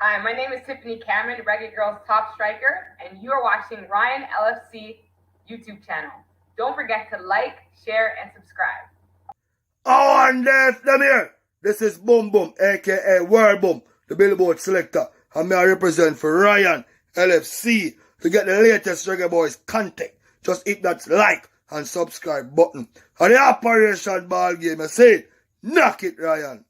Hi, my name is Tiffany Cameron, Reggae Girls top striker, and you are watching Ryan LFC YouTube channel. Don't forget to like, share, and subscribe. Oh, and there's them here. This is Boom Boom, aka World Boom, the Billboard selector. And me I represent for Ryan LFC. To get the latest Reggae Boyz content, just hit that like and subscribe button. And the Operation Ball Game, I say, knock it, Ryan.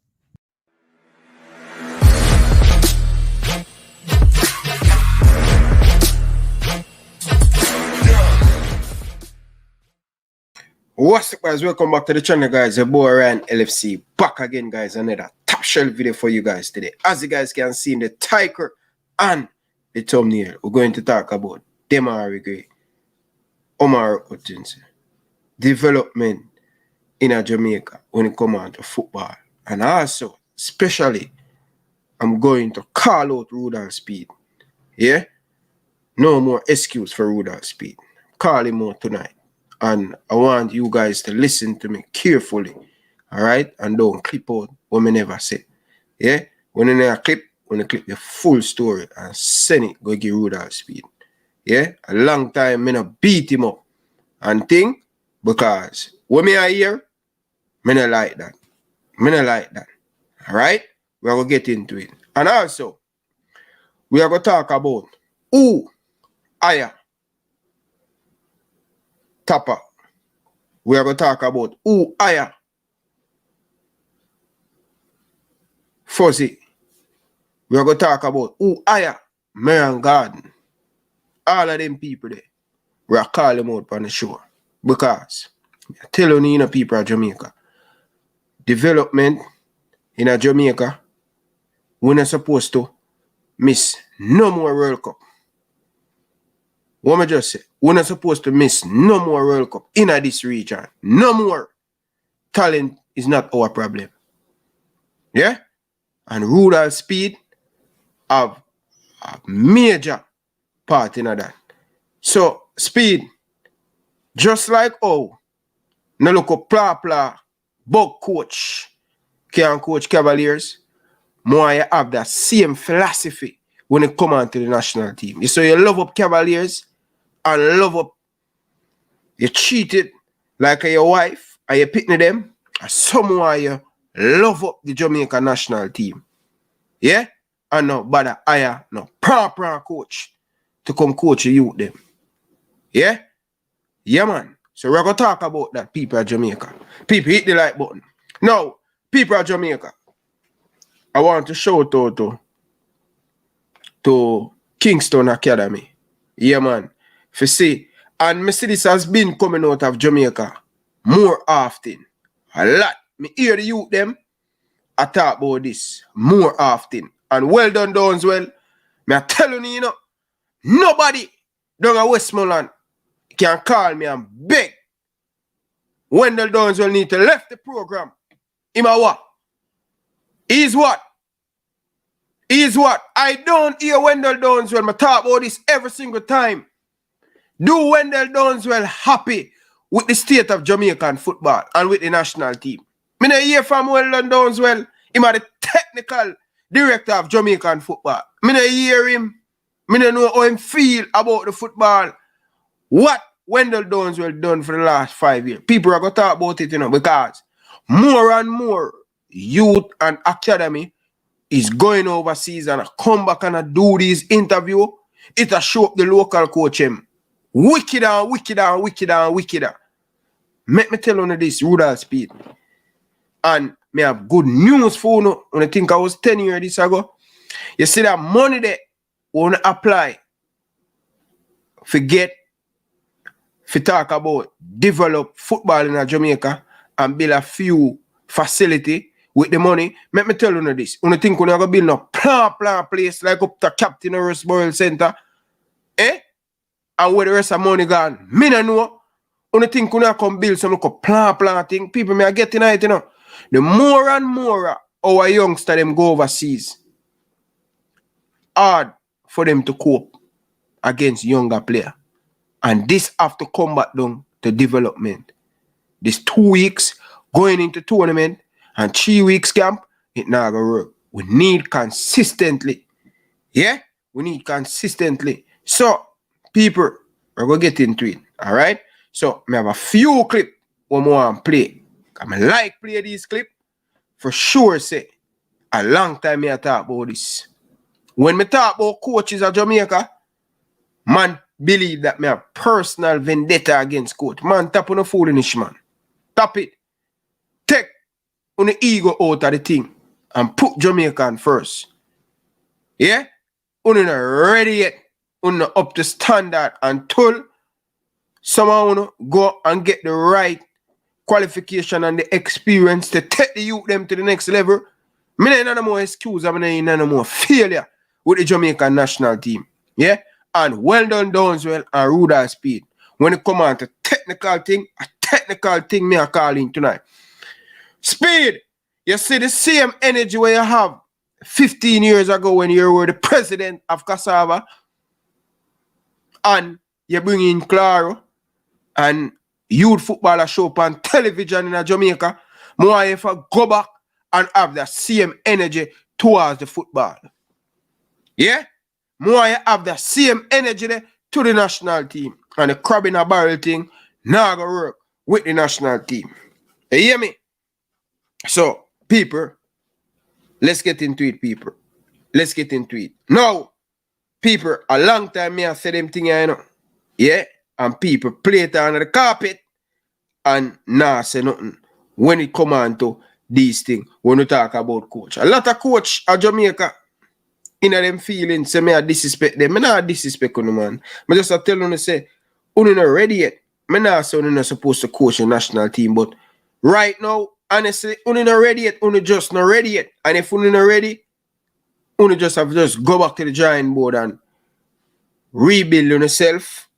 What's up, guys? Welcome back to the channel, guys. Your boy Ryan LFC back again, guys. Another top shelf video for you guys today. As you guys can see in the title and the thumbnail, we're going to talk about Demarai, Omar Hutchinson, development in Jamaica when it comes on to football, and also, especially, I'm going to call out Rudolph Speid. Yeah, no more excuse for Rudolph Speid. Call him out tonight. And I want you guys to listen to me carefully, all right? And don't clip out what I never say, yeah? When you clip the full story and send it, go give Rudolph Speid, yeah? A long time, I beat him up and think, because when I hear, I don't like that. I don't like that, all right? We're going to get into it. And also, we are going to talk about who Aya Tapper. We are going to talk about who Aya Fuzzy. We are going to talk about who Aya Marian Garden. All of them people there. We are calling them out on the show. Because I'm telling you, people of Jamaica, development in Jamaica, we're not supposed to miss no more World Cup. What I just say? We're not supposed to miss no more World Cup in this region. No more. Talent is not our problem. Yeah? And Rudolph Speid have a major part in that. So, Speid, just like now look up Pla bug coach can coach Cavaliers, more you have that same philosophy when it comes on to the national team. So you love up Cavaliers, and love up, you cheated like your wife, and you picking them, and someone you love up the Jamaica national team. Yeah? And no bother hire no proper coach to come coach you them. Yeah? Yeah, man. So we're going to talk about that, people of Jamaica. People, hit the like button. Now, people of Jamaica, I want to shout out to Kingston Academy. Yeah, man. For see, and me see this has been coming out of Jamaica more often. A lot. Me hear the youth them I talk about this more often. And well done, Downswell. Me I telling you, nobody down at Westmoreland can call me and beg. Wendell Downswell need to left the program. Him a what? He's what? He's what? I don't hear Wendell Downswell. I talk about this every single time. Do Wendell Downswell happy with the state of Jamaican football and with the national team? I don't hear from Wendell Downswell. He's the technical director of Jamaican football. I don't hear him. I don't know how him feel about the football. What Wendell Downswell done for the last 5 years? People are going to talk about it, because more and more youth and academy is going overseas and come back and do these interviews. It'll show up the local coach him. Wickeder. Let me tell you this, Rudolph Speid. And me have good news for you. When I think I was 10 years this ago. You see that money that want to apply. Forget to talk about develop football in Jamaica and build a few facility with the money. Let me tell you this. When I think we're going to build a plan place like up to Captain Horace Burial Center. And where the rest of money gone, me no know. Only think we come build some plan thing. People may get in it, The more and more our youngsters them go overseas, hard for them to cope against younger players. And this have to come back down to development. This 2 weeks going into tournament and 3 weeks camp, it not gonna work. We need consistently Yeah? We need consistently. So, people, we're going to get into it. All right? So, I have a few clips one more and play. I like play these clips. For sure, say, a long time I talk about this. When me talk about coaches of Jamaica, man believe that me have personal vendetta against coach. Man, tap on the foolishness, man. Tap it. Take on the ego out of the thing and put Jamaican first. Yeah? You're not ready yet. You're not up to standard until someone go and get the right qualification and the experience to take the youth them to the next level. Me ain't no more excuse. I ain't no more failure with the Jamaican national team. Yeah? And well done Downswell and Rudolph Speid. When it come on to technical thing, a technical thing me I call in tonight. Speid, you see the same energy where you have 15 years ago when you were the president of Cassava and you bring in Claro and youth footballer show up on television in Jamaica. More if I go back and have the same energy towards the football. Yeah? More you have the same energy there to the national team. And the crab in a barrel thing now go work with the national team. You hear me? So, people, let's get into it, people. Let's get into it. Now, people, a long time me I say them thing, you know. Yeah? And people play it under the carpet and nah say nothing when it come on to these things when we talk about coach. A lot of coach at Jamaica in them feelings say me I disrespect them. I not disrespect you, man. I just tell them to say, you're not ready yet. I not say you're not supposed to coach the national team, but right now, honestly, you're not ready yet. You're just not ready yet. And if you're not ready, you just have to just go back to the drawing board and rebuild yourself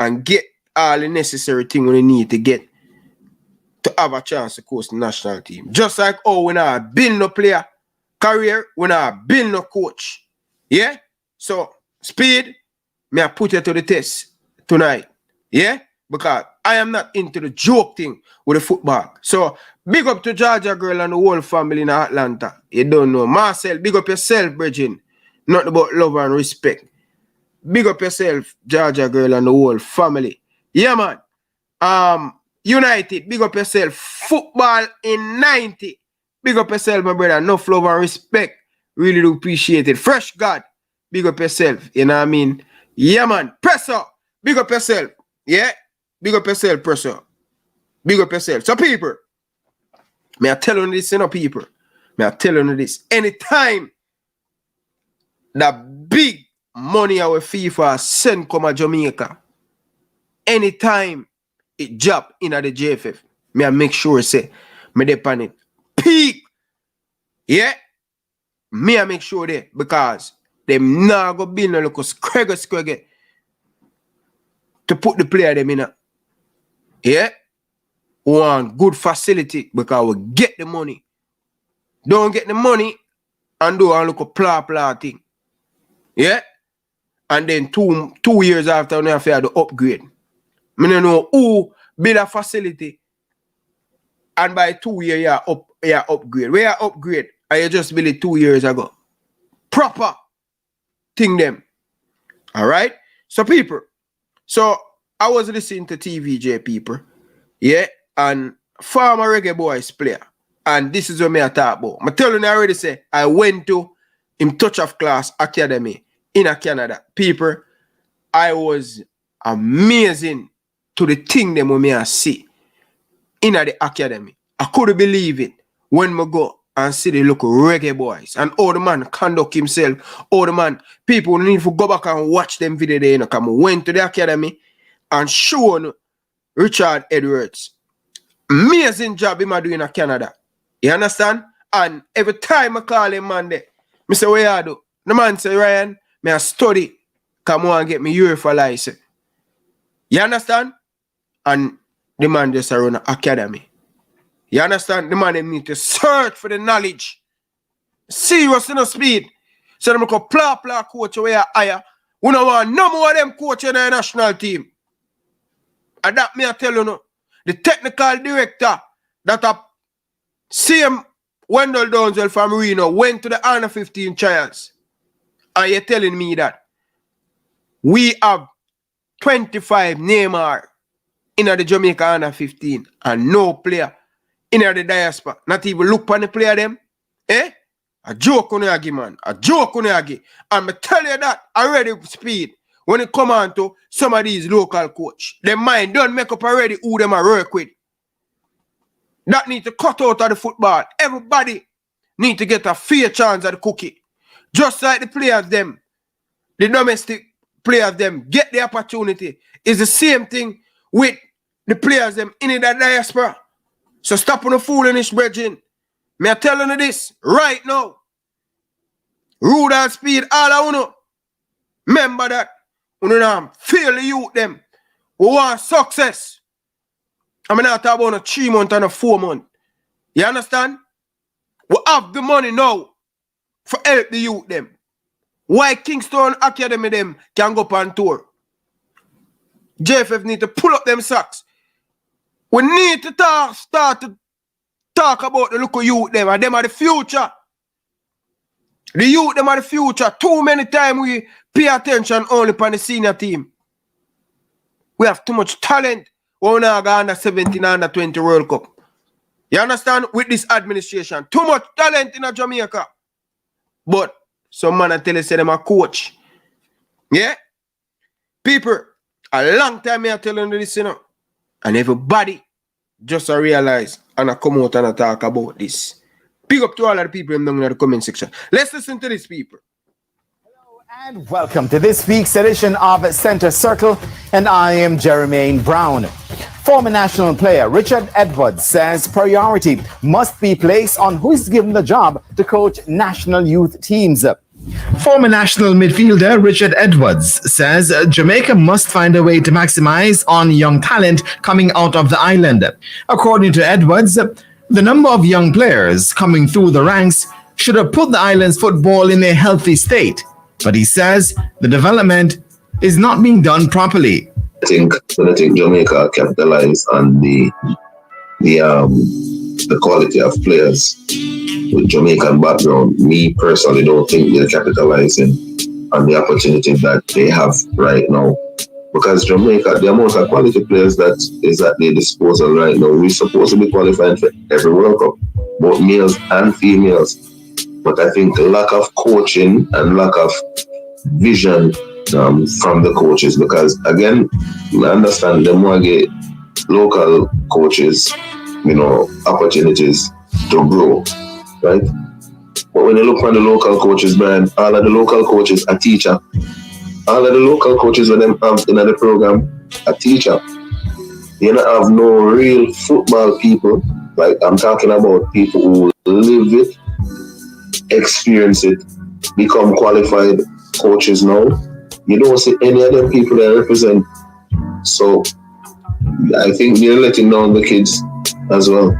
and get all the necessary things you need to get to have a chance to coach the national team. Just like when I build no player career, when I build no coach. Yeah? So, Speid, may I put you to the test tonight. Yeah? Because I am not into the joke thing with the football. So, big up to Georgia girl and the whole family in Atlanta. You don't know. Marcel, big up yourself, Bridging. Not about love and respect. Big up yourself, Georgia girl and the whole family. Yeah, man. United, big up yourself. Football in 90. Big up yourself, my brother. Enough love and respect. Really do appreciate it. Fresh God, big up yourself. You know what I mean? Yeah, man. Press up. Big up yourself. Yeah? Big up yourself, press up. Big up yourself. So, people, may I tell you this, you know, people? May I tell you this? Anytime that big money our FIFA send come to Jamaica, anytime it drop in at the JFF, may I make sure say me depend it peak. Yeah? Me I make sure that because them now go build no look scraggy to put the player them in. Yeah? Want good facility because we get the money. Don't get the money and do a look a pla thing. Yeah? And then two years after we have to the upgrade. I don't know who build a facility and by 2 years you upgrade. Where you upgrade? And you just build it 2 years ago. Proper thing them. Alright? So people. So I was listening to TVJ people. Yeah? And former Reggae Boyz player. And this is what me I talk about. I tell you I already say I went to him Touch of Class Academy in Canada. People, I was amazing to the thing them when me I see in the academy. I couldn't believe it when I go and see the local Reggae Boyz and all the man conduct himself. All the man, people need to go back and watch them video there. I went to the academy and shown Richard Edwards. Amazing job him doing in Canada. You understand? And every time I call him man there, I say, what you do? The man say, Ryan, me I study. Come on and get me UEFA license. You understand? And the man just run an academy. You understand? The man they need to search for the knowledge. Serious in the speed. So them go pla coach where you hire. We don't want no more of them coach in the national team. And that me I tell you no. The technical director that a same Wendell Downswell from Reno went to the under 15 trials And you're telling me that we have 25 Neymar in the Jamaica under 15 and no player in the diaspora. Not even look on the player them. Eh? A joke on you, man. A joke on you. And I tell you that already, Speed, when it come on to some of these local coach, their mind don't make up already who them are work with. That need to cut out of the football. Everybody need to get a fair chance at the cookie. Just like the players them, the domestic players them, get the opportunity. It's the same thing with the players them in the diaspora. So stop on the foolishness, brethren. Me I tell you this right now. Rudolph Speid, all I know. Remember that. You feel the youth them. We want success. I'm not talking about a 3 month and a 4 month. You understand? We have the money now for help the youth them. Why Kingston Academy them can go up on tour? JFF need to pull up them socks. We need to start to talk about the local youth them, and them are the future. The youth them are the future. Too many times we pay attention only upon the senior team. We have too much talent. We now go under 17 under 20 World Cup. You understand? With this administration. Too much talent in Jamaica. But some man I tell you say them a coach. Yeah? People, a long time I tell you this, you know. And everybody just realize and I come out and I talk about this. Big up to all of the people down in the comment section. Let's listen to these people. Hello and welcome to this week's edition of Center Circle, and I am Jermaine Brown. Former national player Richard Edwards says priority must be placed on who is given the job to coach national youth teams. Former national midfielder Richard Edwards says Jamaica must find a way to maximize on young talent coming out of the island. According to Edwards, the number of young players coming through the ranks should have put the island's football in a healthy state, but he says the development is not being done properly. I think Jamaica capitalize on the quality of players with Jamaican background. Me personally don't think they're capitalizing on the opportunity that they have right now. Because Jamaica, the amount of quality players that is at their disposal right now, we're supposed to be qualifying for every World Cup, both males and females. But I think the lack of coaching and lack of vision from the coaches, because again, I understand the more get local coaches, opportunities to grow, right? But when you look at the local coaches, man, all of the local coaches are teacher. All of the local coaches when them have in the program a teacher. You don't have no real football people. Like I'm talking about people who live it, experience it, become qualified coaches now. You don't see any other people that represent. So I think they're letting down the kids as well.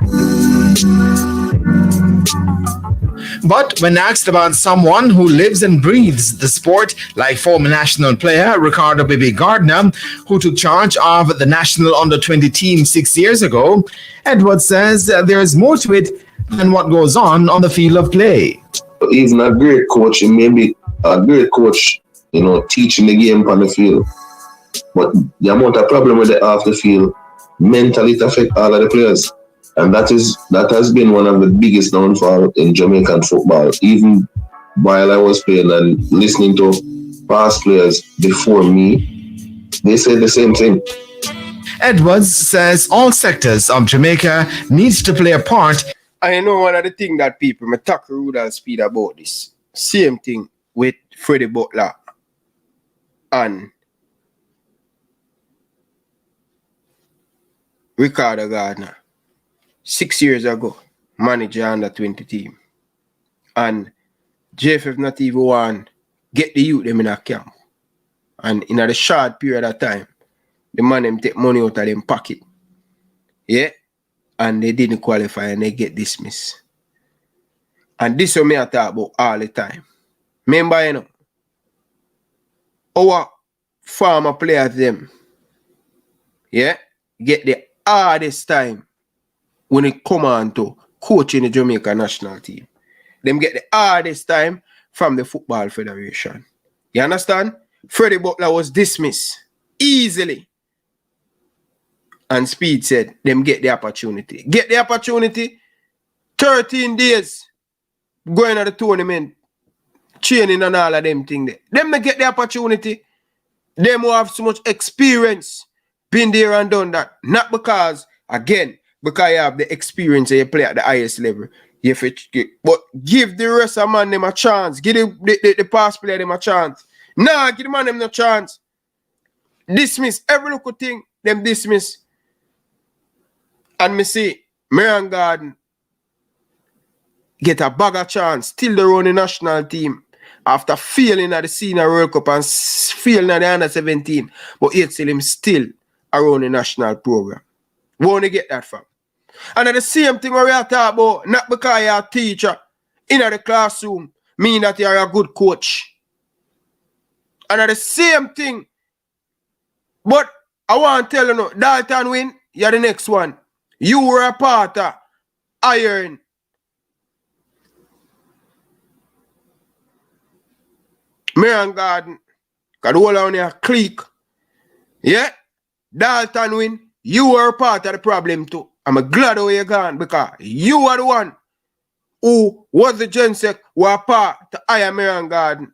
But when asked about someone who lives and breathes the sport, like former national player Ricardo Bibi Gardner, who took charge of the national under-20 team 6 years ago, Edwards says there is more to it than what goes on the field of play. Even a great coach, maybe a great coach, teaching the game on the field. But the amount of problem with the off the field, mentally it affects all of the players. And that has been one of the biggest downfall in Jamaican football. Even while I was playing and listening to past players before me, they said the same thing. Edwards says all sectors of Jamaica needs to play a part. I know one of the things that people may talk Rudolph Speid about this. Same thing with Freddie Butler and Ricardo Gardner. 6 years ago, manager under 20 team. And JFF not even want get the youth them in a camp. And in a short period of time, the man them take money out of them pocket. Yeah? And they didn't qualify and they get dismissed. And this is what I talk about all the time. Remember, our former players them, yeah, get the hardest time when it come on to coaching the Jamaica national team. Them get the hardest time from the Football Federation. You understand? Freddie Butler was dismissed easily. And Speid said, them get the opportunity. Get the opportunity. 13 days going to the tournament, training and all of them things there. Them may get the opportunity. Them who have so much experience, been there and done that. Not because, again, because you have the experience and you play at the highest level. But give the rest of man them a chance. Give the past player them a chance. Nah, give the man them no chance. Dismiss every little thing, them dismiss. And me see, Marian Garden get a bag of chance, still they run the national team after failing at the Senior World Cup and failing at the Under 17. But yet still him still around the national program. We want to get that from. And at the same thing we are talking about, not because you're a teacher in the classroom, mean that you're a good coach. And at the same thing, but I want to tell you now, Dalton win, you're the next one. You were a part of Iron. Marian Garden, because the whole on here click. Yeah? Dalton win, you were a part of the problem too. I'm glad where you're gone because you are the one who was the Gensec who are part to Iron Marian Garden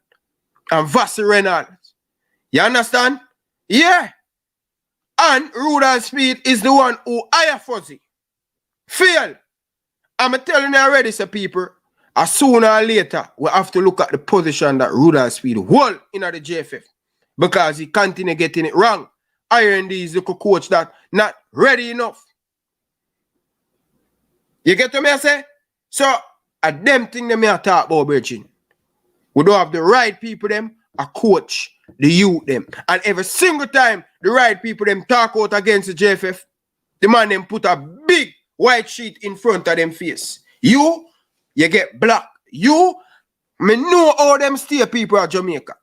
and Vassy Reynolds. You understand? Yeah. And Rudolph Speid is the one who hire Fuzzy. Fail. I'm telling you already, sir, people, as sooner or later, we have to look at the position that Rudolph Speid hold in the JFF because he continue getting it wrong. Iron D is the coach that not ready enough. You get to me, I say? So, a them thing that me I talk about, Virgin. We don't have the right people, them, a coach, the youth, them. And every single time the right people, them, talk out against the JFF, the man, them, put a big white sheet in front of them face. You get black. You, me know all them stay people at Jamaica.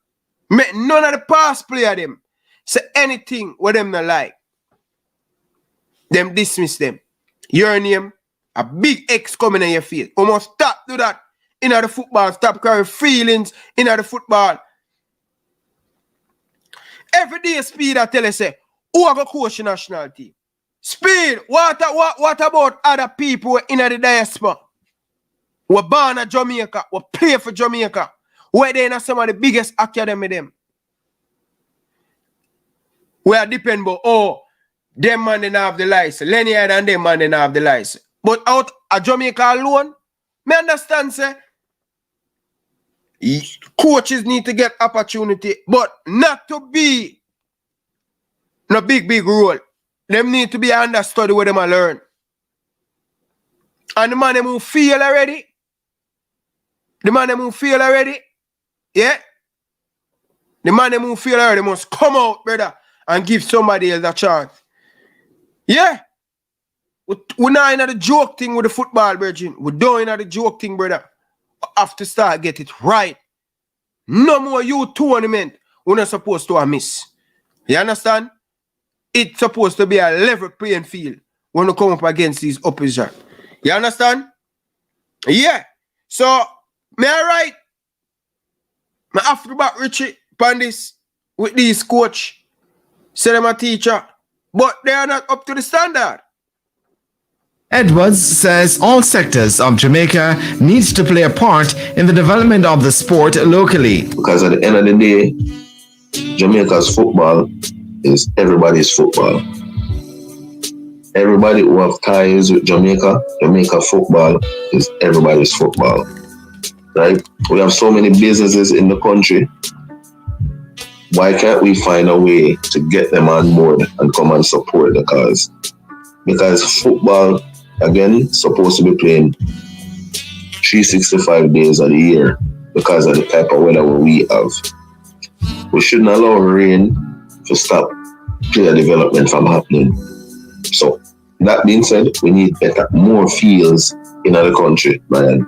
Me, none of the past player them say anything with them not like. Them dismiss them. Your name, a big X coming in your face. Almost stop do that in the football. Stop carrying feelings in the football. Every day Speid I tell you say, who are going to coach the national team? Speid, what about other people in the diaspora? Who born in Jamaica, who play for Jamaica, where they in some of the biggest academy them. We are depend about, them man didn't have the license. Lenny and them man didn't have the license. But out of Jamaica alone, me understand, say, coaches need to get opportunity, but not to be no big role. Them need to be understudy where them a learn. And the man them who feel already, yeah? The man them who feel already must come out, brother, and give somebody else a chance. Yeah? We're not in the joke thing with the football, Virgin. We're doing the joke thing, brother. We have to start get it right. No more youth tournament. We're not supposed to miss. You understand? It's supposed to be a level playing field when we come up against these opposition. You understand? Yeah. So, me alright? I have to back Richie Pandis with these coach. Say them a teacher. But they are not up to the standard. Edwards says all sectors of Jamaica needs to play a part in the development of the sport locally. Because at the end of the day, Jamaica's football is everybody's football. Everybody who have ties with Jamaica football is everybody's football. Right? We have so many businesses in the country. Why can't we find a way to get them on board and come and support the cause? Because football, again, supposed to be playing 365 days of the year because of the type of weather we have. We shouldn't allow rain to stop player development from happening. So, that being said, we need more fields in the country, man.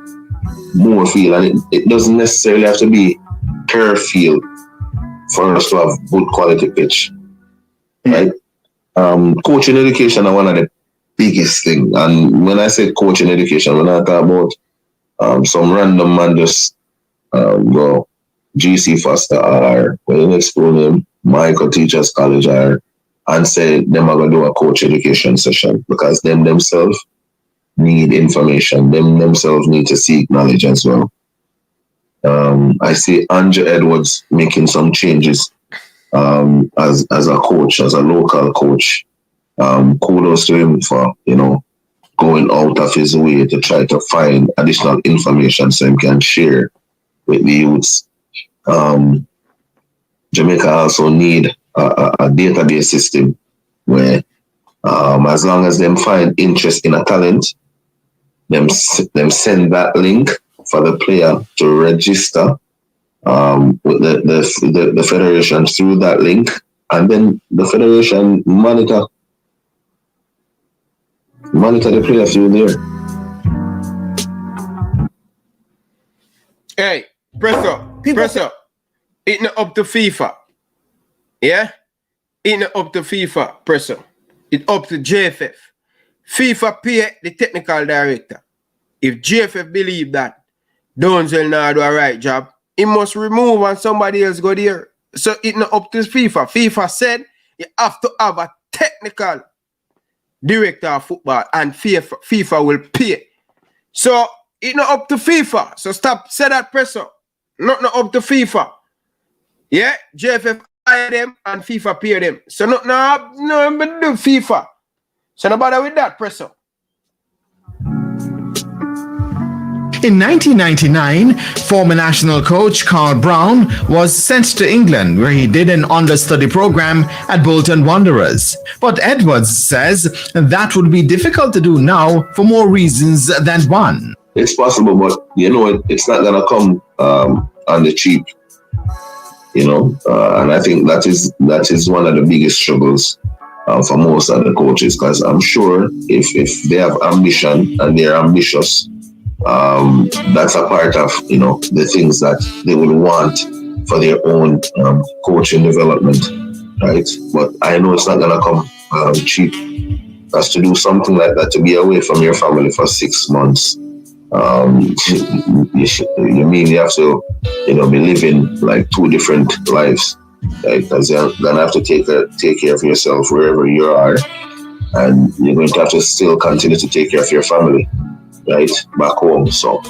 More field, and it doesn't necessarily have to be turf field for us to have good quality pitch. Right? Coaching education are one of the biggest thing. And when I say coaching education, we're not talking about some random man just go GC Foster or when you next phone him, Michael Teachers College or and say them are gonna do a coach education session because them themselves need information. Them themselves need to seek knowledge as well. I see Andrew Edwards making some changes as a coach, as a local coach. Kudos to him for, going out of his way to try to find additional information so he can share with the youths. Jamaica also need a database system where as long as them find interest in a talent, them send that link for the player to register with the federation through that link, and then the federation monitor the player through there. Hey, press up. It not up to FIFA. Yeah? It not up to FIFA, press up. It up to JFF. FIFA pay the technical director. If JFF believe that Donzel not do a right job, he must remove and somebody else go there. So it not up to FIFA. FIFA said you have to have a technical director of football and FIFA will pay. So it not up to FIFA. So stop say that, press up. Not up to FIFA. Yeah, JFF hire them and FIFA pay them. So no do FIFA. So no bother with that, press up. In 1999, former national coach Carl Brown was sent to England, where he did an understudy program at Bolton Wanderers. But Edwards says that would be difficult to do now for more reasons than one. It's possible, but it's not gonna come on the cheap. And I think that is one of the biggest struggles for most of the coaches, because I'm sure if they have ambition and they're ambitious, that's a part of the things that they would want for their own coaching development, right? But I know it's not gonna come cheap. Because to do something like that, to be away from your family for 6 months, you mean you have to be living like two different lives, right? Because you're gonna have to take care of yourself wherever you are, and you're going to have to still continue to take care of your family, right, back home. So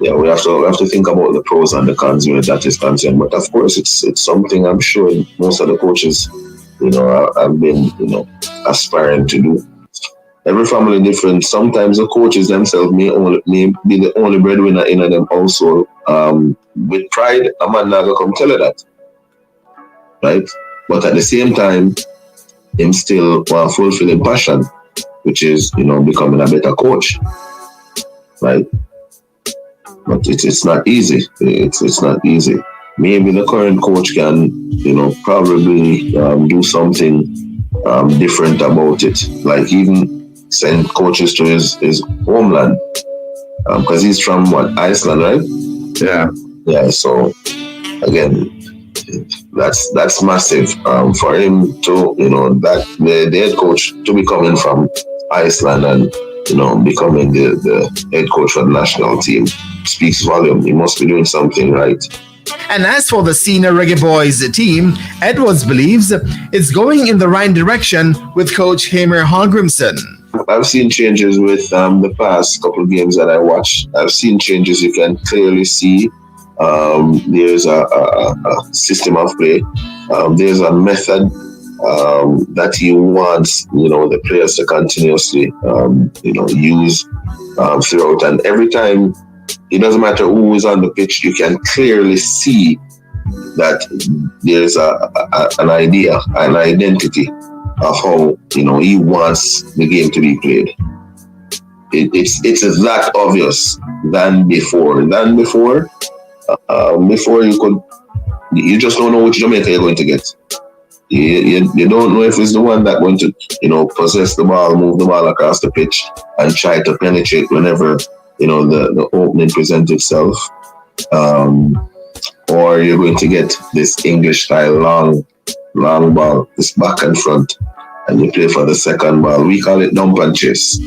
yeah, we have to think about the pros and the cons where that is concerned. But of course, it's something I'm sure most of the coaches, have been, aspiring to do. Every family different. Sometimes the coaches themselves may be the only breadwinner in them also. With pride, a man not gonna come tell you that, right? But at the same time, him still fulfilling passion, which is becoming a better coach, right? But it's not easy. It's not easy. Maybe the current coach can probably do something different about it, like even send coaches to his homeland, because he's from Iceland, right? Yeah. So again, that's massive for him to that the head coach to be coming from Iceland and becoming the head coach for the national team speaks volume. He must be doing something right. And as for the senior Reggae Boyz team, Edwards believes it's going in the right direction with coach Hamer Hallgrimsson. I've seen changes with the past couple of games that I watched. I've seen changes. You can clearly see there's a system of play. There's a method that he wants, the players to continuously, use throughout. And every time, it doesn't matter who is on the pitch, you can clearly see that there's an idea, an identity of how he wants the game to be played. It's that obvious than before. Before you just don't know which Jamaica you're going to get. You don't know if it's the one that's going to possess the ball, move the ball across the pitch, and try to penetrate whenever the opening presents itself, or you're going to get this English style long ball, this back and front, and you play for the second ball. We call it dump and chase.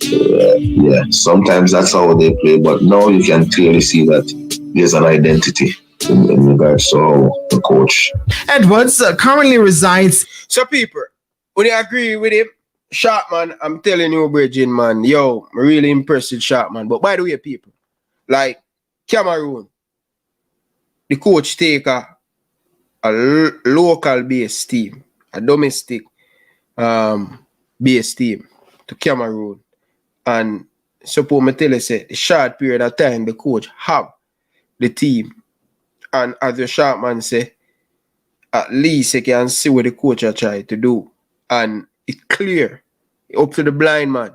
Yeah, sometimes that's how they play, but now you can clearly see that there's an identity in regards to how the coach. Edwards currently resides. So people, would you agree with him? Sharpman, I'm telling you, Bridging, man, yo, I'm really impressed with Sharpman. But by the way, people, like Cameroon, the coach take a local based team, a domestic based team to Cameroon. And suppose me tell you, say, the short period of time the coach have the team. And as the Sharpman say, at least you can see what the coach are trying to do. And it's clear, up to the blind man,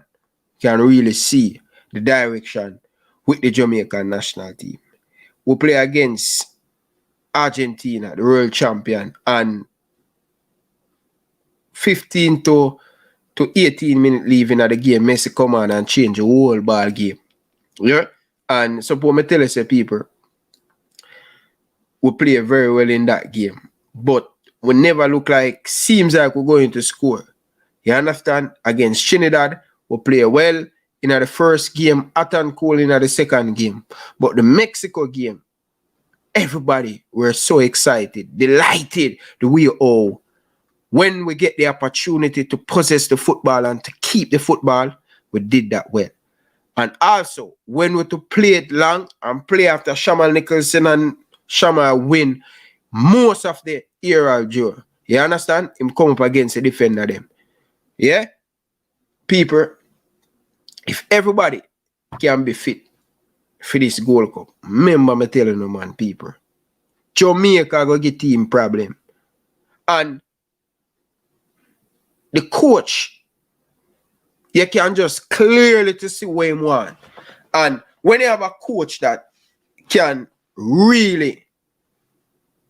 can really see the direction with the Jamaican national team. We play against Argentina, the world champion, and 15 to 18 minutes leaving of the game, Messi come on and change the whole ball game. Yeah? And suppose me tell you, say, people, we play very well in that game. But we never look like, seems like we're going to score. You understand? Against Trinidad, we play well in the first game, hot and cold in the second game. But the Mexico game, everybody were so excited, delighted the way when we get the opportunity to possess the football and to keep the football, we did that well. And also, when we to play it long and play after Shamal Nicholson and Shamal win most of the era draw. You understand? Him come up against the defender them. Yeah? People, if everybody can be fit for this Gold Cup, remember me telling you, man, people, Jamaica go get team problem. And the coach, you can just clearly to see what he want. And when you have a coach that can really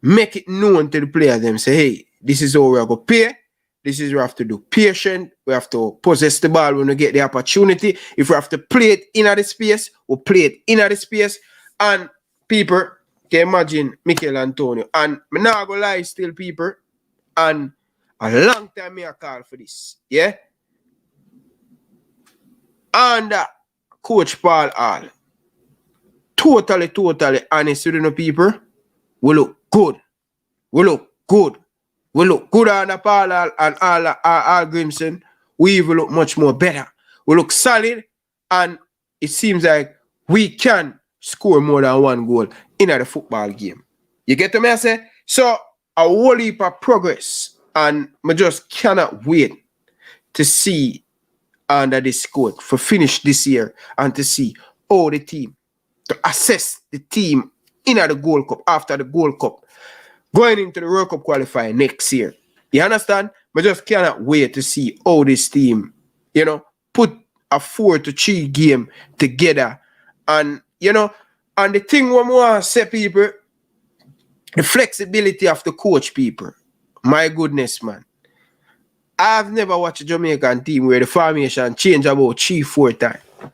make it known to the players, them say, hey, this is how we're going to pay. This is what we have to do. Patient. We have to possess the ball when we get the opportunity. If we have to play it in the space, we'll play it in the space. And people can imagine Mikel Antonio. And I'm not going to lie still, people. And a long time me a call for this. Yeah? And Coach Paul Hall, totally honest with the people, we look good. We look good. We look good on the Paul Hall and all Grimson. We even look much more better. We look solid, and it seems like we can score more than one goal in the football game. You get the message? So a whole heap of progress, and I just cannot wait to see under this coach for finish this year and to see all the team, to assess the team in the Gold Cup, after the Gold Cup, going into the World Cup qualifier next year. You understand? I just cannot wait to see all this team, you know, put a 4-3 game together. And, you know, and the thing we want to say, people, the flexibility of the coach, people. My goodness, man. I've never watched a Jamaican team where the formation change about 3-4 times.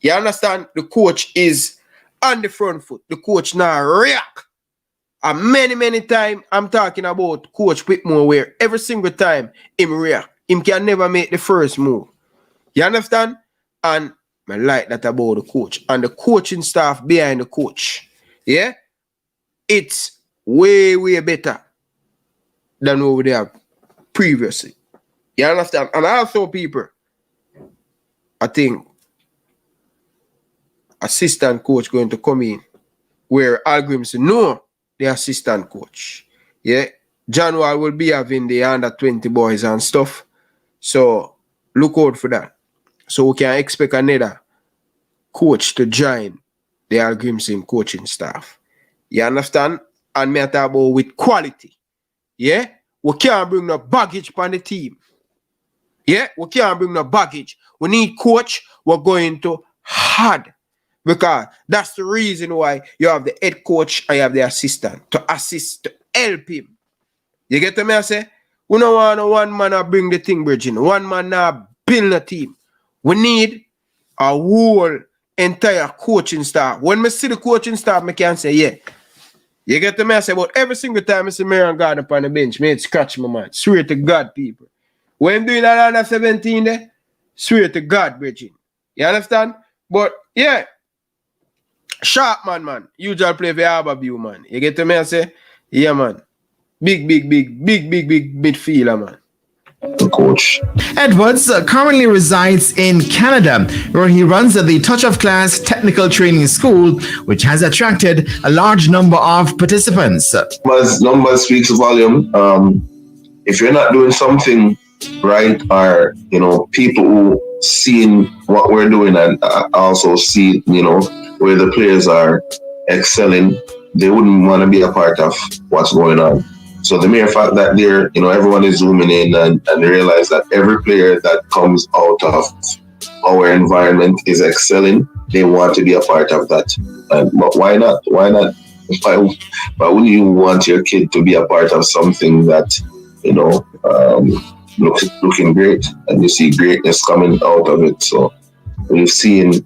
You understand? The coach is on the front foot. The coach now react. And many times I'm talking about Coach Whitmore where every single time him react. Him can never make the first move. You understand? And I like that about the coach. And the coaching staff behind the coach. Yeah? It's way better than what we have previously. You understand? And also, people, I think assistant coach going to come in where Al Grimson know the assistant coach. Yeah. John Wall will be having the under 20 boys and stuff. So look out for that. So we can expect another coach to join the Al Grimson coaching staff. You understand? And me talk about with quality. Yeah? We can't bring no baggage on the team. Yeah? We can't bring no baggage. We need coach. We're going to hard. Because that's the reason why you have the head coach and you have the assistant to assist, to help him. You get me? I say? We don't want one man to bring the thing, Bridging. One man to build a team. We need a whole entire coaching staff. When I see the coaching staff, I can say, yeah. You get the message about every single time I see Marion Gardner on the bench, man, scratch my man. Swear to God, people. When I'm doing that under 17 there, swear to God, Bridging. You understand? But yeah, Sharp man. Usual play for Harbour View, man. You get to me and say, yeah, man. Big midfielder, man. Coach. Edwards currently resides in Canada, where he runs the Touch of Class Technical Training School, which has attracted a large number of participants. Numbers speaks volume. If you're not doing something right, or people who seeing what we're doing and also see where the players are excelling, they wouldn't want to be a part of what's going on. So the mere fact that they're, everyone is zooming in and realize that every player that comes out of our environment is excelling, they want to be a part of that. But why not? Why not? Why wouldn't you want your kid to be a part of something that, looking great, and you see greatness coming out of it? So we've seen.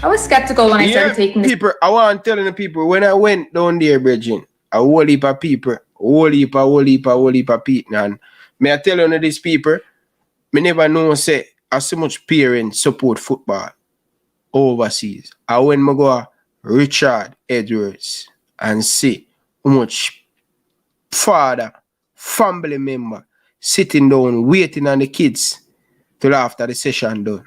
I was skeptical when I started taking this. People, I want to tell the people, when I went down there, Bridging, a whole heap of people, whole heap of people. And may I tell you these people, me never know say how so much parents support football overseas. And when I go Richard Edwards and see how much father, family member sitting down waiting on the kids till after the session done.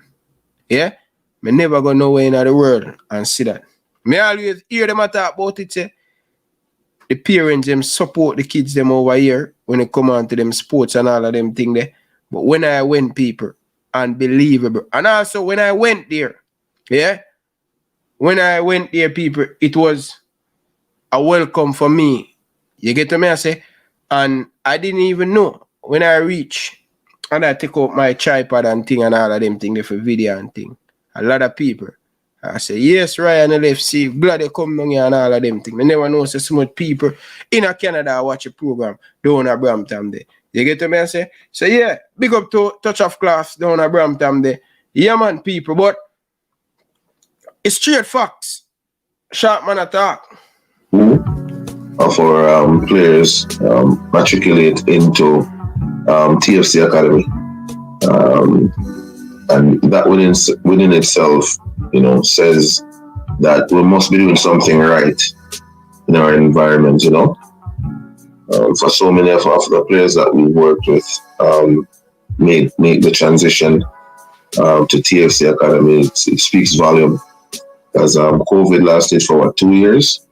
Yeah? Me never go nowhere in the world and see that. Me always hear them talk about it, say, the parents them support the kids them over here when it come on to them sports and all of them thing there. But when I went, people, unbelievable. And also when I went there, when I went there, people, it was a welcome for me. You get to me, I say? And I didn't even know when I reach and I take out my tripod and thing and all of them thing there for video and thing. A lot of people. I say, yes, Ryan LFC, glad they come down here and all of them things. I never know so much people in Canada watch a program down at Brampton there. You get to me, I say? So yeah, big up to Touch of Class down at Brampton there. Yeah, man, people, but it's straight facts. Sharp man attack. Of our players matriculate into TFC Academy. And that within itself, says that we must be doing something right in our environment, For so many of the players that we worked with make the transition to TFC Academy, it speaks volume. Because COVID lasted for 2 years?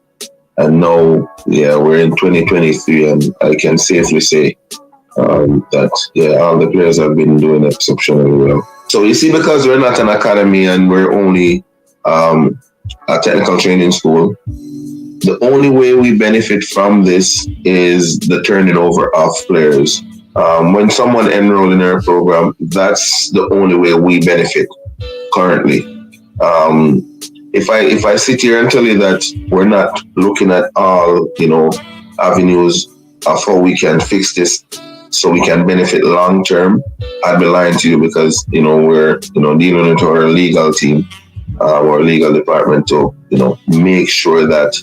And now, we're in 2023, and I can safely say that, all the players have been doing exceptionally well. So you see, because we're not an academy and we're only a technical training school, the only way we benefit from this is the turning over of players. When someone enrolled in our program, that's the only way we benefit currently. If I sit here and tell you that we're not looking at all, avenues of how we can fix this so we can benefit long term, I'd be lying to you, because we're dealing with our legal team, our legal department to make sure that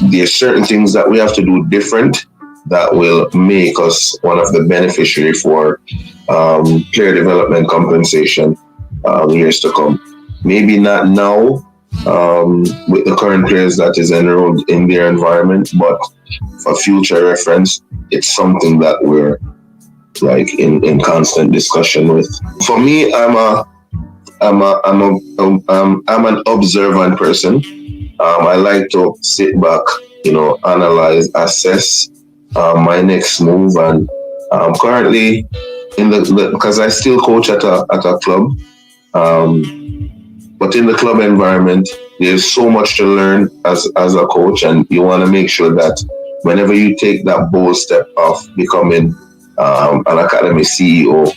there's certain things that we have to do different that will make us one of the beneficiary for player development compensation years to come. Maybe not now with the current players that is enrolled in their environment, but for future reference, it's something that we're in constant discussion with. For me, I'm an observant person. I like to sit back, analyze, assess my next move, and currently because I still coach at a club. But in the club environment, there's so much to learn as a coach, and you want to make sure that whenever you take that bold step of becoming an academy CEO,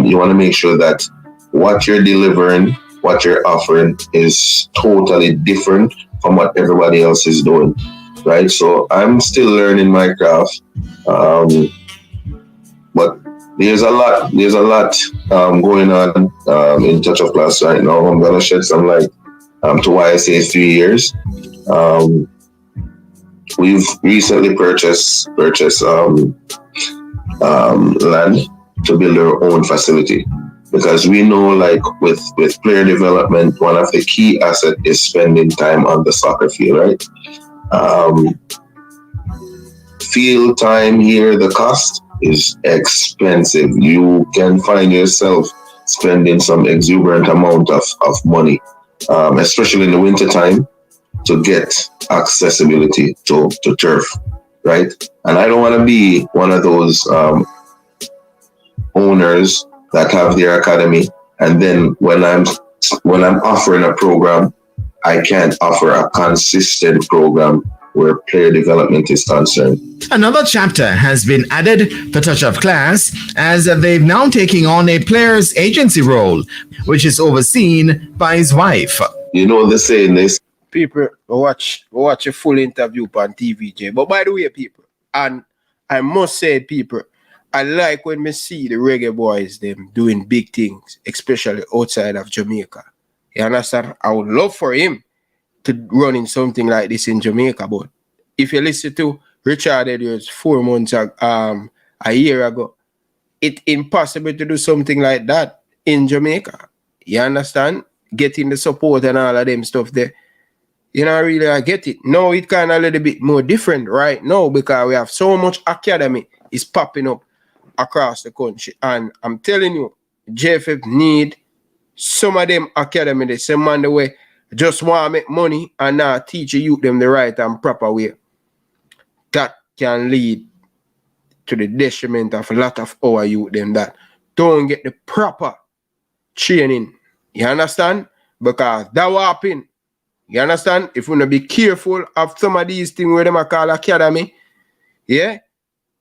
you want to make sure that what you're delivering, what you're offering is totally different from what everybody else is doing, right? So I'm still learning my craft, but there's a lot going on in Touch of Class right now. I'm gonna shed some light to why I say 3 years. We've recently purchased land to build our own facility. Because we know, like with player development, one of the key assets is spending time on the soccer field, right? Field time here, the cost is expensive. You can find yourself spending some exuberant amount of money, especially in the winter time, to get accessibility to turf, right? And I don't want to be one of those owners that have their academy, and then when I'm offering a program, I can't offer a consistent program where player development is concerned. Another chapter has been added, the touch of class, as they've now taking on a player's agency role, which is overseen by his wife. You know the saying, this people watch a full interview on TVJ. But by the way, people, and I must say, people, I like when me see the Reggae Boyz them doing big things, especially outside of Jamaica. You understand? I would love for him to run in something like this in Jamaica. But if you listen to Richard Edwards 4 months a year ago, it's impossible to do something like that in Jamaica. You understand? Getting the support and all of them stuff there. You know, really, I get it. No, it kind of a little bit more different right now because we have so much academy is popping up across the country. And I'm telling you, JFF need some of them academy. They say, man, the way just want to make money and not teach you them the right and proper way. That can lead to the detriment of a lot of our youth them that don't get the proper training. You understand? Because that will happen. You understand? If we not be careful of some of these things where them are called academy, yeah,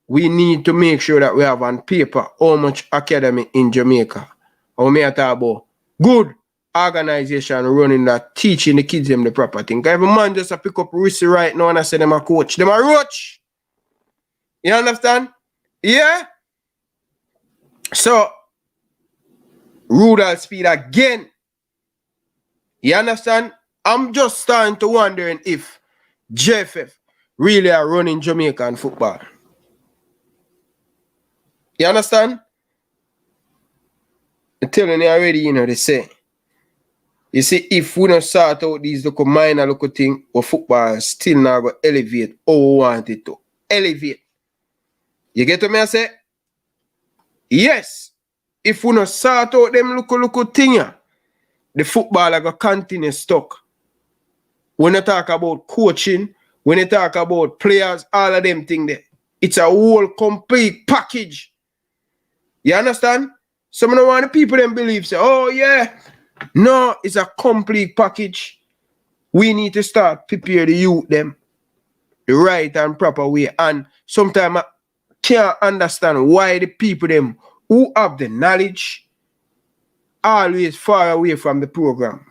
we need to make sure that we have on paper how much academy in Jamaica. Or may I talk about good organization running that, teaching the kids them the proper thing. Every man just a pick up wrist right now and I say them a coach. Them a roach. You understand? Yeah? So, Rudolph Speid again. You understand? I'm just starting to wondering if JFF really are running Jamaican football. You understand? I'm telling you already, you know, they say. You see, if we don't sort out these little minor little things, our football still not going to elevate how we want it to elevate. You get what me I say? Yes. If we don't sort out them little things, the football are going to continue stuck. When you talk about coaching, when you talk about players, all of them things there, it's a whole complete package. You understand? Some of the people them believe say, oh yeah, no, it's a complete package. We need to start prepare the youth them the right and proper way. And sometimes I can't understand why the people them who have the knowledge always far away from the program.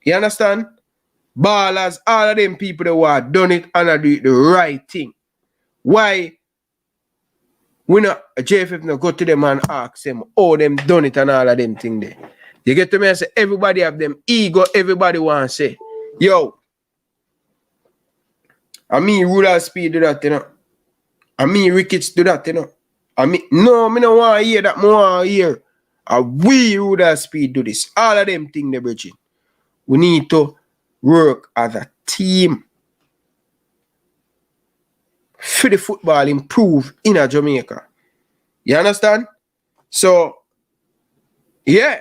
You understand? Ballers, all of them people that have done it and do it the right thing. Why we not JFF not go to them and ask them how them done it and all of them thing there. You get to me and say everybody have them ego, everybody want to say, yo, I mean Rudolph Speid do that, you know. I mean Ricketts do that, you know. I mean, no, I don't want to hear that. I want to hear we Rudolph Speid do this. All of them thing they bridging. We need to work as a team for the football improve in a Jamaica. You understand? So, yeah.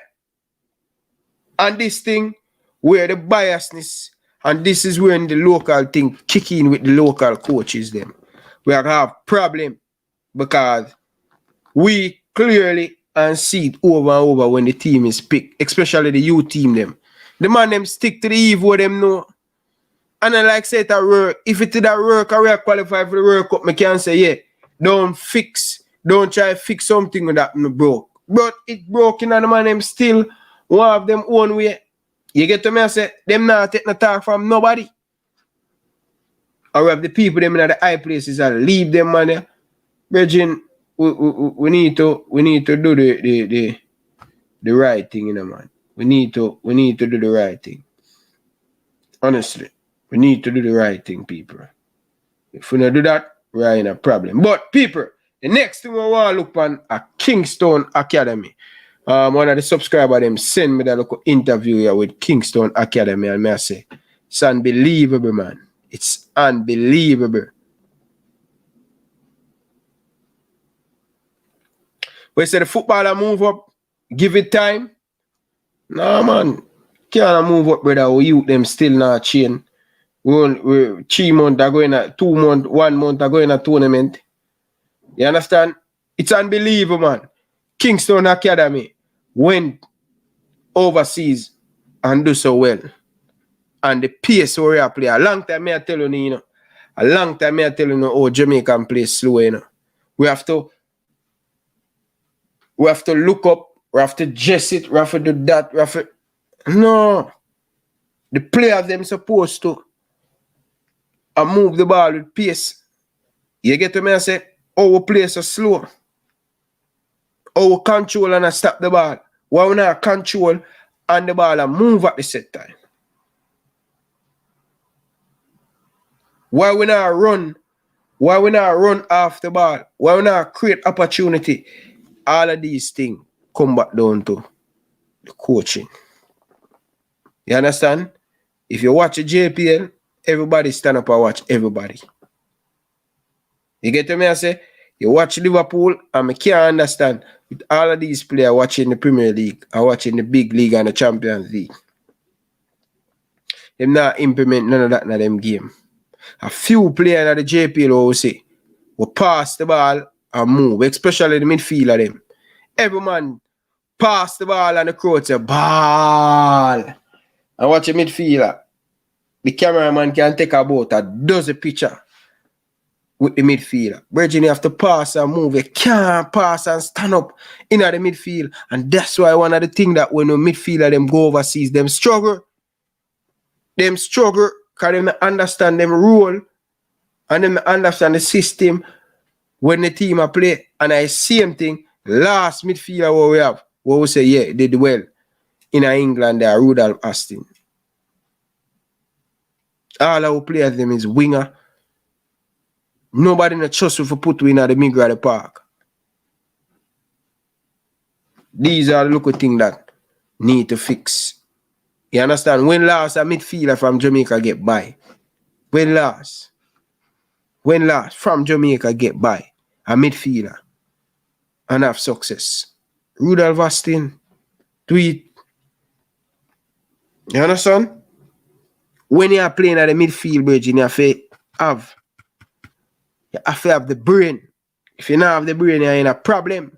And this thing where the biasness, and this is when the local thing kick in with the local coaches them. We have problem because we clearly and see it over and over when the team is picked, especially the youth team them. The man them stick to the eve what them know. And I like say it at work. If it did at work, I qualify for the World Cup, I can say, yeah, don't try to fix something with that broke. But it broke in and the man them still have them own way. You get to me and say, them not take no talk from nobody. Or have the people them in the high places and leave them man. Virgin, we need to do the right thing, you know, man. We need to do the right thing. Honestly, we need to do the right thing, people. If we don't do that, we're in a problem. But people, the next thing we want to look on a Kingston Academy. One of the subscribers them send me that local interview here with Kingston Academy, and I say, it's unbelievable, man. It's unbelievable. But say the footballer move up, give it time. No, man. Can't move up, brother. We youth them still not change. We 3 months are going at 2 months, 1 month are going at tournament. You understand? It's unbelievable, man. Kingston Academy went overseas and do so well. And the pace where I play. A long time I tell you, you know. A long time I tell you, oh, Jamaican play slow, you know. We have to look up, we have to dress it, we have to do that, we have to... No. The players them supposed to move the ball with pace. You get to me and say, oh, we play so slow. Oh, we control and stop the ball. Why we not control and the ball and move at the set time? Why we not run? Why we not run off the ball? Why we not create opportunity? All of these things come back down to the coaching. You understand? If you watch a JPL, everybody stand up and watch everybody. You get to me? I say, you watch Liverpool, and I can't understand with all of these players watching the Premier League and watching the big league and the Champions League. Them not implement none of that in them game. A few players in the JPL will say, will pass the ball and move, especially the midfielder them. Every man pass the ball and the crowd say, ball. And watch a midfielder. The cameraman can take about a dozen picture with the midfielder. Virgin, you have to pass and move. You can't pass and stand up in the midfield. And that's why one of the things that when the midfielder them go overseas, them struggle. Them struggle because they understand them role and them understand the system when the team are play. And I same thing, last midfielder what we have, what we say, yeah, did well in England, there, Rudolph Speid. All our players them is winger. Nobody in the trust will put in at the middle of the park. These are the little things that need to fix. You understand? When last a midfielder from Jamaica get by? When last from Jamaica get by a midfielder and have success? Rudolph Speid, do it. You understand? When you are playing at the midfield, Virgin, you have to have the brain. If you don't have the brain, you're in a problem.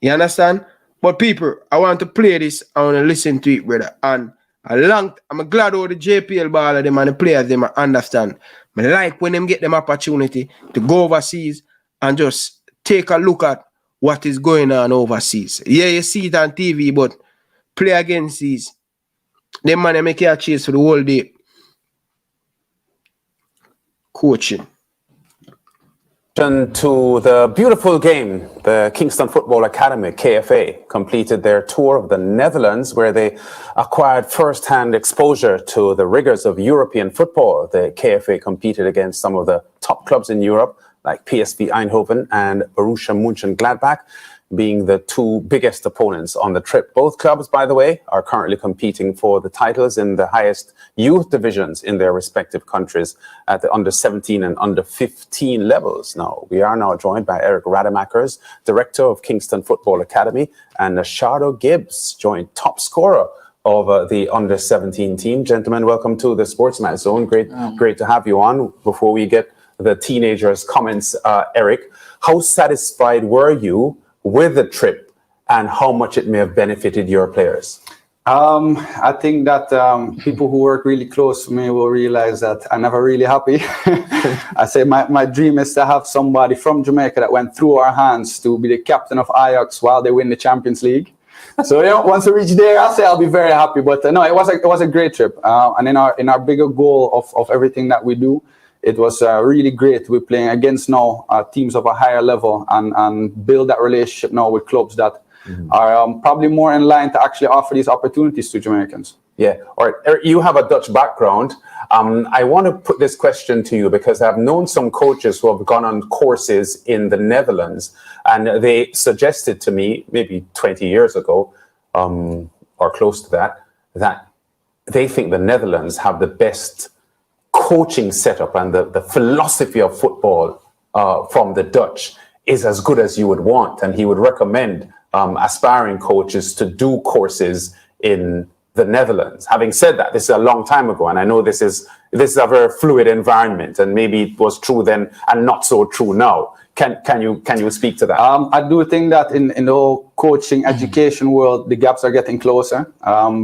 You understand? But people, I want to play this. I want to listen to it, brother. And I'm glad all the JPL baller them and the players them understand. I like when them get them opportunity to go overseas and just take a look at what is going on overseas. Yeah, you see it on TV, but play against these. Them man, they make you a chase for the whole day. Coaching. To the beautiful game, the Kingston Football Academy, KFA, completed their tour of the Netherlands, where they acquired first-hand exposure to the rigors of European football. The KFA competed against some of the top clubs in Europe, like PSV Eindhoven and Borussia Mönchengladbach, being the two biggest opponents on the trip. Both clubs, by the way, are currently competing for the titles in the highest youth divisions in their respective countries at the under-17 and under-15 levels. Now, we are now joined by Eric Rademakers, director of Kingston Football Academy, and Nashado Gibbs, joint top scorer of the under-17 team. Gentlemen, welcome to the Sportsman Zone. Great to have you on. Before we get the teenagers' comments, Eric, how satisfied were you with the trip and how much it may have benefited your players? I think that people who work really close to me will realize that I'm never really happy. I say my dream is to have somebody from Jamaica that went through our hands to be the captain of Ajax while they win the Champions League. So once we reach there, I'll say I'll be very happy. But no, it was a great trip. And in our bigger goal of everything that we do, it was really great. We're playing against now teams of a higher level and build that relationship now with clubs that are probably more in line to actually offer these opportunities to Jamaicans. Yeah. All right. Eric, you have a Dutch background. I want to put this question to you because I've known some coaches who have gone on courses in the Netherlands, and they suggested to me maybe 20 years ago, or close to that, that they think the Netherlands have the best coaching setup, and the philosophy of football from the Dutch is as good as you would want. And he would recommend aspiring coaches to do courses in the Netherlands. Having said that, this is a long time ago, and I know this is a very fluid environment, and maybe it was true then and not so true now. Can you speak to that? I do think that in the whole coaching education world, the gaps are getting closer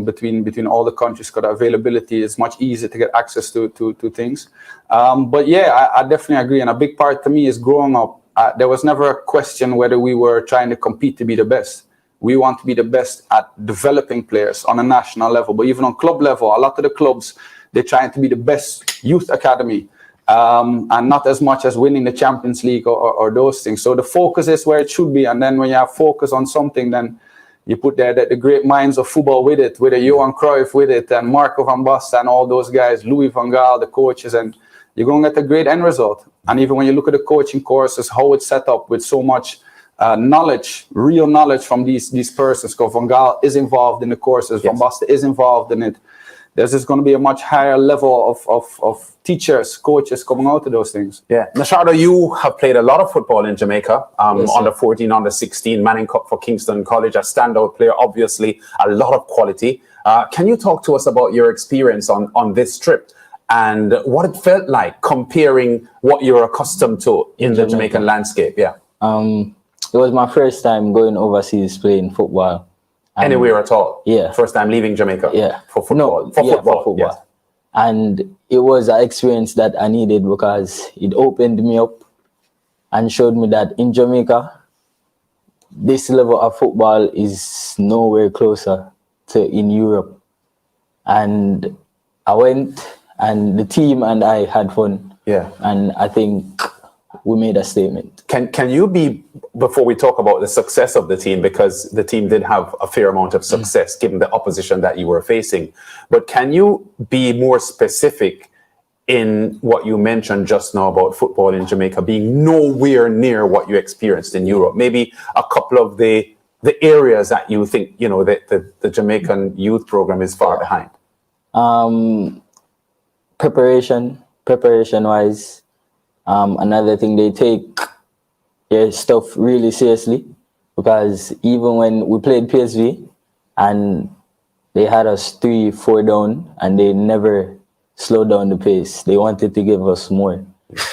between all the countries, because availability is much easier to get access to things. But yeah, I definitely agree. And a big part to me is growing up. There was never a question whether we were trying to compete to be the best. We want to be the best at developing players on a national level, but even on club level, a lot of the clubs, they're trying to be the best youth academy, and not as much as winning the Champions League or those things. So the focus is where it should be. And then when you have focus on something, then you put there the great minds of football with it, with a Johan Cruyff with it, and Marco van Basten and all those guys, Louis van Gaal, the coaches, and you're going to get a great end result. And even when you look at the coaching courses, how it's set up with so much knowledge, real knowledge from these persons, because Van Gaal is involved in the courses, Van Basten is involved in it. There's just going to be a much higher level of teachers, coaches coming out of those things. Yeah. Nashada, you have played a lot of football in Jamaica, under 14, under 16, Manning Cup for Kingston College, a standout player, obviously, a lot of quality. Can you talk to us about your experience on this trip and what it felt like comparing what you're accustomed to in the Jamaican landscape? Yeah. It was my first time going overseas playing football. Anywhere at all? Yeah. First time leaving Jamaica? Yeah. For football? No, for football. Yes. And it was an experience that I needed, because it opened me up and showed me that in Jamaica, this level of football is nowhere closer to in Europe. And I went, and the team and I had fun. Yeah. And I think we made a statement. Can you be, before we talk about the success of the team, because the team did have a fair amount of success given the opposition that you were facing, but can you be more specific in what you mentioned just now about football in Jamaica being nowhere near what you experienced in Europe? Maybe a couple of the areas that you think, the Jamaican youth program is far behind. Preparation wise. Another thing, they take their stuff really seriously, because even when we played PSV and they had us 3-4 down and they never slowed down the pace, they wanted to give us more.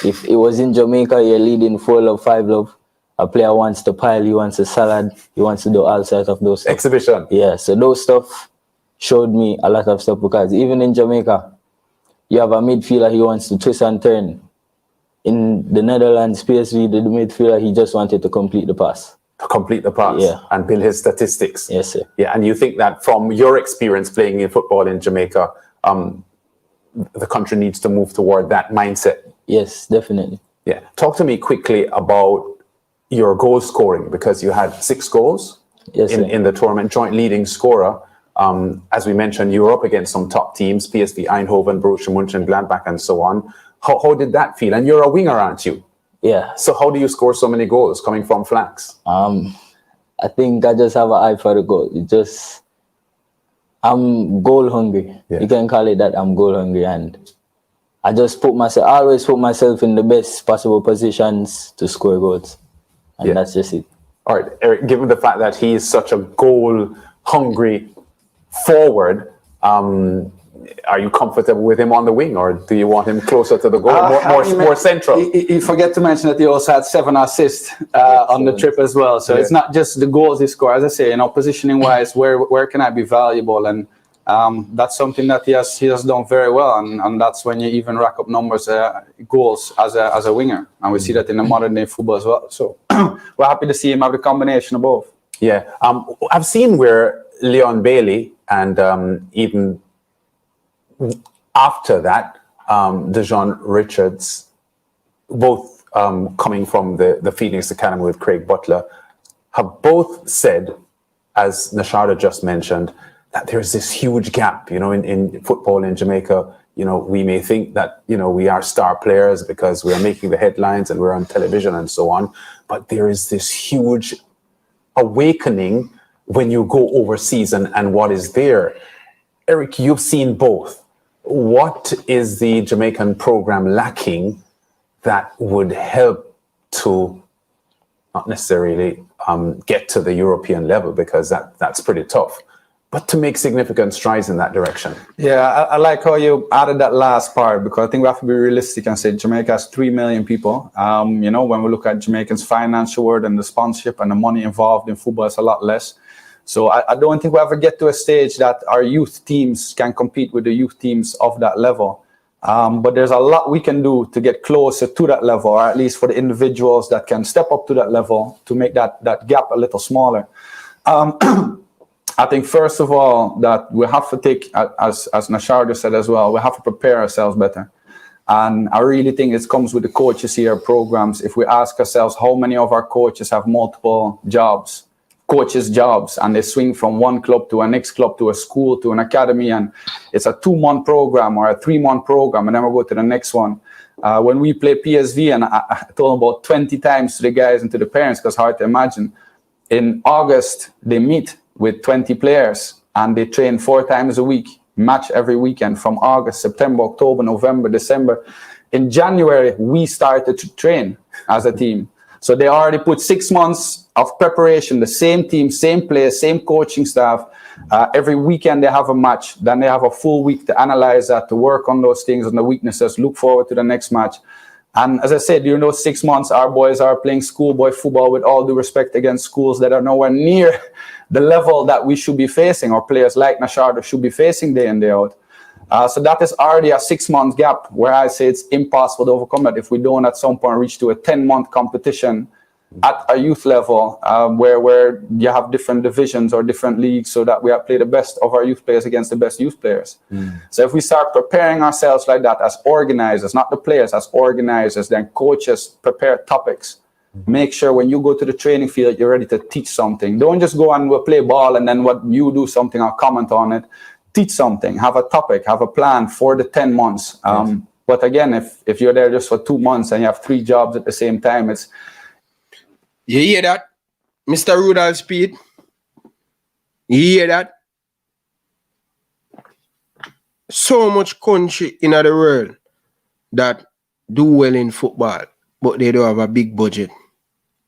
If it was in Jamaica, you're leading 4-love, 5-love, a player wants to pile, he wants a salad, he wants to do all sorts of those stuff. Exhibition. Yeah, so those stuff showed me a lot of stuff, because even in Jamaica, you have a midfielder, he wants to twist and turn. In the Netherlands, PSV, the midfielder, he just wanted to complete the pass. To complete the pass, yeah, and build his statistics. Yes, sir. Yeah, and you think that from your experience playing in football in Jamaica, the country needs to move toward that mindset? Yes, definitely. Yeah. Talk to me quickly about your goal scoring, because you had 6 goals in the tournament, joint leading scorer. As we mentioned, you were up against some top teams, PSV Eindhoven, Borussia Mönchengladbach, and so on. How did that feel? And you're a winger, aren't you? Yeah. So how do you score so many goals coming from flanks? I think I just have an eye for the goal. I'm goal hungry. Yeah. You can call it that. I'm goal hungry, and I just always put myself in the best possible positions to score goals. And that's just it. All right, Eric, given the fact that he is such a goal hungry forward, are you comfortable with him on the wing, or do you want him closer to the goal, more central? You forget to mention that he also had 7 assists on the trip as well. So it's not just the goals he scored. As I say, positioning wise, where can I be valuable? And that's something that he has done very well. And that's when you even rack up numbers, goals as a winger. And we see that in the modern day football as well. So we're happy to see him have the combination of both. Yeah, I've seen where Leon Bailey and even after that, Dejon Richards, both coming from the Phoenix Academy with Craig Butler, have both said, as Nashada just mentioned, that there's this huge gap, in football in Jamaica. We may think that, we are star players because we are making the headlines and we're on television and so on. But there is this huge awakening when you go overseas and what is there. Eric, you've seen both. What is the Jamaican program lacking that would help to not necessarily get to the European level, because that's pretty tough, but to make significant strides in that direction? Yeah, I like how you added that last part, because I think we have to be realistic and say Jamaica has 3 million people. When we look at Jamaicans' financial world and the sponsorship and the money involved in football, it's a lot less. So I don't think we'll ever get to a stage that our youth teams can compete with the youth teams of that level. But there's a lot we can do to get closer to that level, or at least for the individuals that can step up to that level to make that gap a little smaller. I think, first of all, that we have to take, as Nashardo said as well, we have to prepare ourselves better. And I really think it comes with the coaches here, programs. If we ask ourselves how many of our coaches have multiple jobs, coaches' jobs, and they swing from one club to a next club to a school to an academy, and it's a 2-month program or a 3-month program, and then we'll go to the next one. When we play PSV, and I told them about 20 times to the guys and to the parents, because hard to imagine, in August, they meet with 20 players and they train 4 times a week, match every weekend from August, September, October, November, December. In January, we started to train as a team. So they already put 6 months of preparation, the same team, same players, same coaching staff. Every weekend they have a match. Then they have a full week to analyze that, to work on those things and the weaknesses, look forward to the next match. And as I said, during those 6 months, our boys are playing schoolboy football, with all due respect, against schools that are nowhere near the level that we should be facing, or players like Nashardo should be facing day in, day out. So that is already a 6-month gap, where I say it's impossible to overcome that if we don't at some point reach to a 10-month competition at a youth level, where you have different divisions or different leagues, so that we play the best of our youth players against the best youth players. So if we start preparing ourselves like that as organizers, not the players, as organizers, then coaches prepare topics. Make sure when you go to the training field, you're ready to teach something. Don't just go and we'll play ball and then what you do something, I'll comment on it. Teach something, have a topic, have a plan for the 10 months. But again, if you're there just for 2 months and you have 3 jobs at the same time, it's... You hear that, Mr. Rudolph Speid? You hear that? So much country in the world that do well in football, but they don't have a big budget.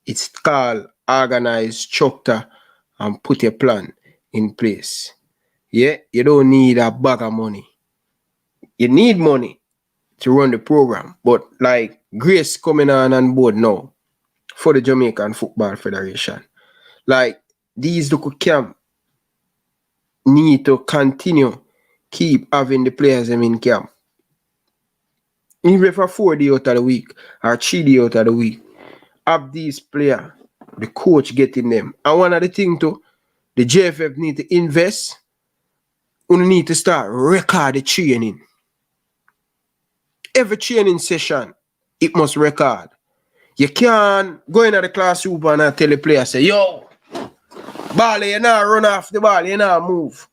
It's called organize, structure, and put a plan in place. Yeah, you don't need a bag of money. You need money to run the program. But like Grace coming on board now for the Jamaican Football Federation, like these local camp need to continue keep having the players in camp. Even for 4 days out of the week or 3 days out of the week, have these players, the coach getting them. And one of the things too, the JFF need to invest. We need to start record the training. Every training session, it must record. You can't go into the classroom and tell the player, say, yo, ball, you not run off the ball, you not move.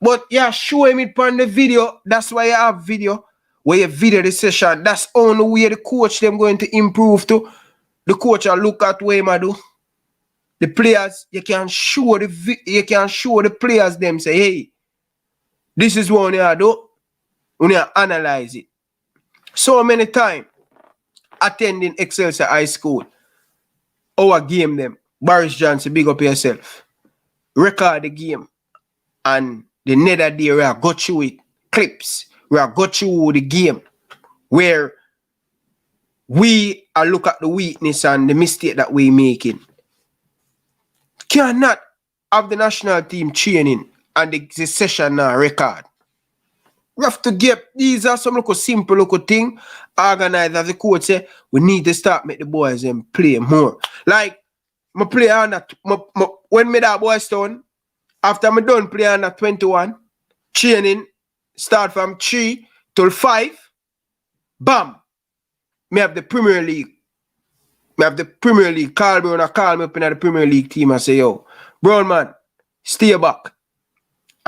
But you show him it on the video. That's why you have video. Where you video the session, that's only way the coach them going to improve to. The coach will look at what him do. The players, you can show the players them say, hey, this is what you do. You analyze it. So many times attending Excelsior High School, our game them, Boris Johnson, big up yourself. Record the game. And the nether day we have got through it, clips. We have got through the game where we are look at the weakness and the mistake that we're making. Cannot have the national team training and the session now record. We have to get, these are some little simple little thing. Organize, as the coach say, we need to start make the boys and play more. Like, I play on that, when me that boys done, after me done play on that 21, training, start from 3 till 5, bam, me have the Premier League. Me have the Premier League. Call me up in the Premier League team and say, yo, Brown man, stay back.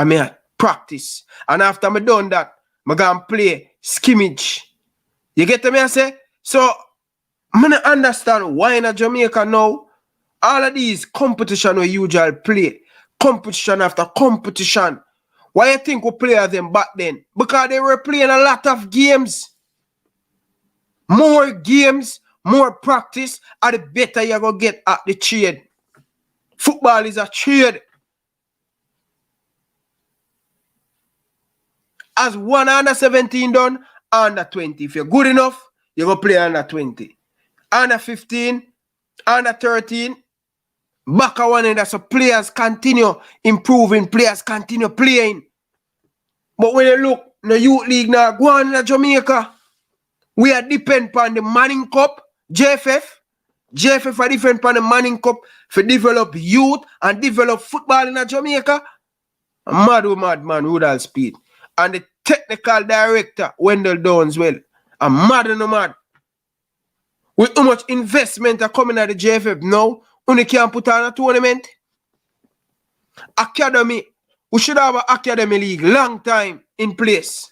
I mean practice. And after me done that, I gonna play scrimmage. You get me I say? So I don't understand why in Jamaica now, all of these competition we usually play, competition after competition. Why you think we play them back then? Because they were playing a lot of games. More games, more practice, and the better you're going to get at the trade. Football is a trade. As one under 17 done, under 20. If you're good enough, you're going to play under 20. Under 15, under 13, back at one end. So players continue improving, players continue playing. But when you look, the youth league now, go on in Jamaica, we are depend on the Manning Cup, JFF. JFF are depend on the Manning Cup for develop youth and develop football in Jamaica. Mad man, Rudolph Speid. And the technical director, Wendell Downswell. I'm mad and mad. With how much investment are coming at the JFF now, only can put on a tournament. Academy. We should have an academy league long time in place.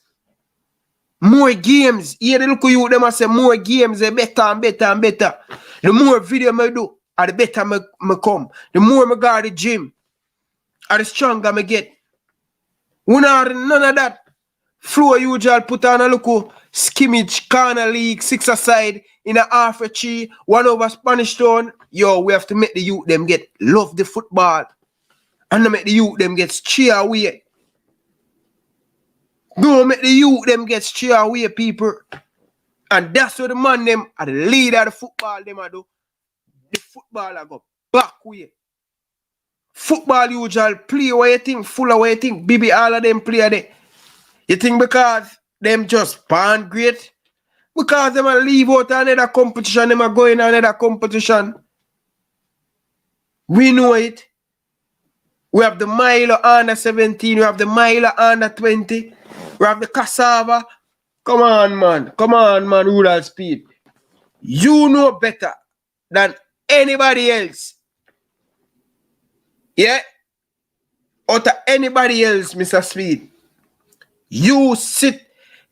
More games. Here, look at you, them I say more games, they better and better and better. The more video I do, the better I come. The more I go to the gym, the stronger I get. We not none of that. Flow usual put on a look skimmage, corner league, 6-a-side, in a half a tree, 1 over Spanish Town. Yo, we have to make the youth them get love the football. And to make the youth them get cheer away. Don't make the youth them get cheer away, people. And that's what the man them are the leader of the football them are do. The footballer go back way. Football usual play what you think, full of what you think, baby, all of them play there. You think because them just born great? Because them are leave out another competition, them are going another competition. We know it. We have the Milo under 17, we have the Milo under 20, we have the Cassava. Come on, man, Rudolph Speid. You know better than anybody else. Yeah? Out of anybody else, Mr. Speid. You sit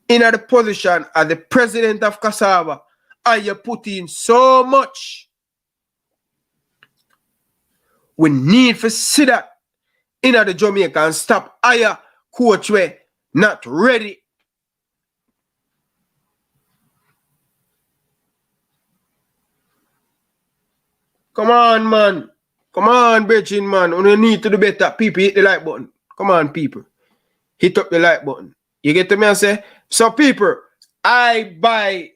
in the position as the president of Cassava and you put in so much. We need to see that in the Jamaica and stop higher coach way not ready. Come on, man. Come on, Bridging, man. We need to do better. People, hit the like button. Come on, people. Hit up the like button. You get to me and say, so people, I buy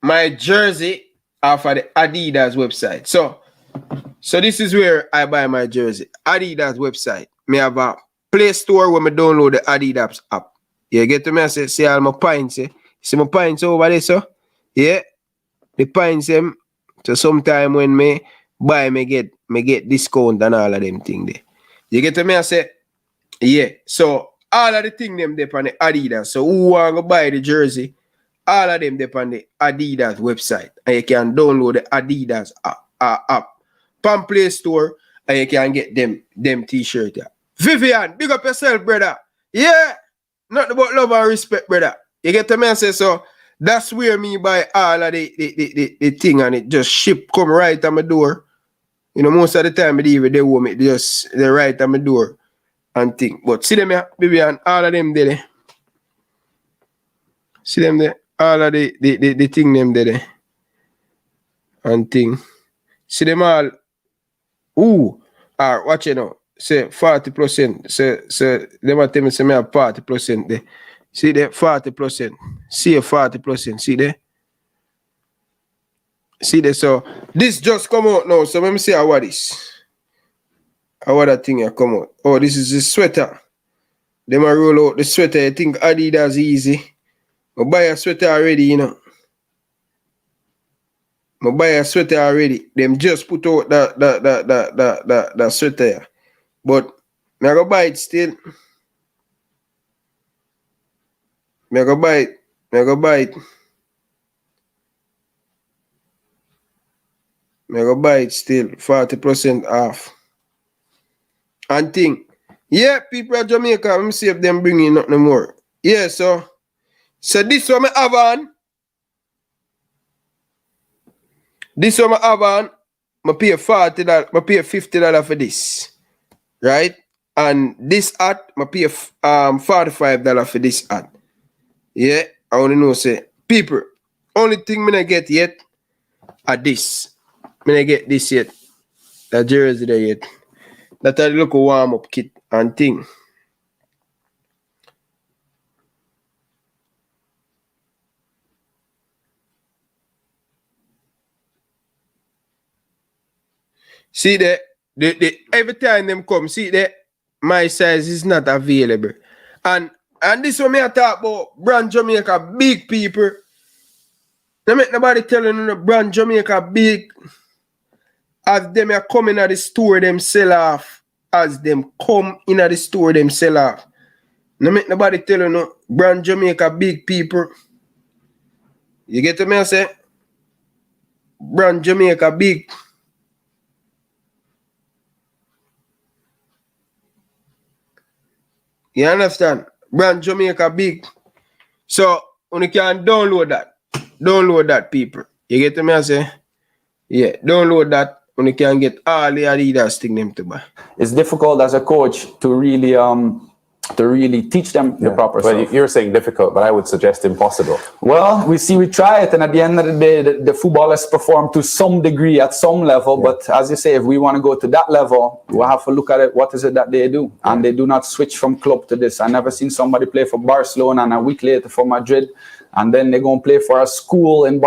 my jersey off of the Adidas website. So this is where I buy my jersey. Adidas website. Me have a Play Store where me download the Adidas app. You get to me and say, see all my points, eh? See my points over there, so? Yeah. The points them. So sometime when me buy, me get discount and all of them thing there. You get to me and say, yeah. So all of the thing them there on the Adidas. So who want to buy the jersey? All of them there on the Adidas website. And you can download the Adidas app. From Play Store, and you can get them t-shirt. Yeah. Vivian, big up yourself, brother. Yeah. Nothing but love and respect, brother. You get to me and say, so that's where me buy all of the thing and it just ship come right at my door. You know, most of the time they want me just they right at my door and thing. But see them here, baby, and all of them there. See them there, all of the thing them there. And thing. See them all. Ooh, watch it now. Say 40%. Say them are telling me say me have 40% there. See there, 40%. See a 40%. See there? See there, so this just come out now. So let me see how what is. How that thing here come out. Oh, this is the sweater. Them a roll out the sweater. You think Adidas easy. I buy a sweater already, you know. I buy a sweater already. Them just put out that sweater here. But I go buy it still. I go buy it. I go buy it still. 40% off. And thing. Yeah, people of Jamaica, let me see if them bring in nothing more. Yeah, so this one I have on. This one I have on. I pay $40, I pay $50 for this. Right? And this hat, I pay $45 for this hat. Yeah, I want to know, say, people, only thing I get yet are this. I get this yet. That jersey there yet. That a look warm-up kit and thing. See that? Every time them come, see that my size is not available. And this one I talk about brand Jamaica big people. Don't make nobody telling you brand Jamaica big. As them are coming at the store, them sell off. As them come in at the store, them sell off. Don't make nobody telling you brand Jamaica big people. You get to me, I say? Brand Jamaica big. You understand? Brand Jamaica big. So, you can download that. Download that, people. You get to me, I say? Yeah, download that. You can get all the Adidas thing them to buy. It's difficult as a coach to really teach them the proper well, stuff. You're saying difficult, but I would suggest impossible. Well, we try it, and at the end of the day, the footballers perform to some degree at some level. But as you say, if we want to go to that level, we'll have to look at it. What is it that they do? And they do not switch from club to this. I never seen somebody play for Barcelona and a week later for Madrid, and then they're going to play for a school in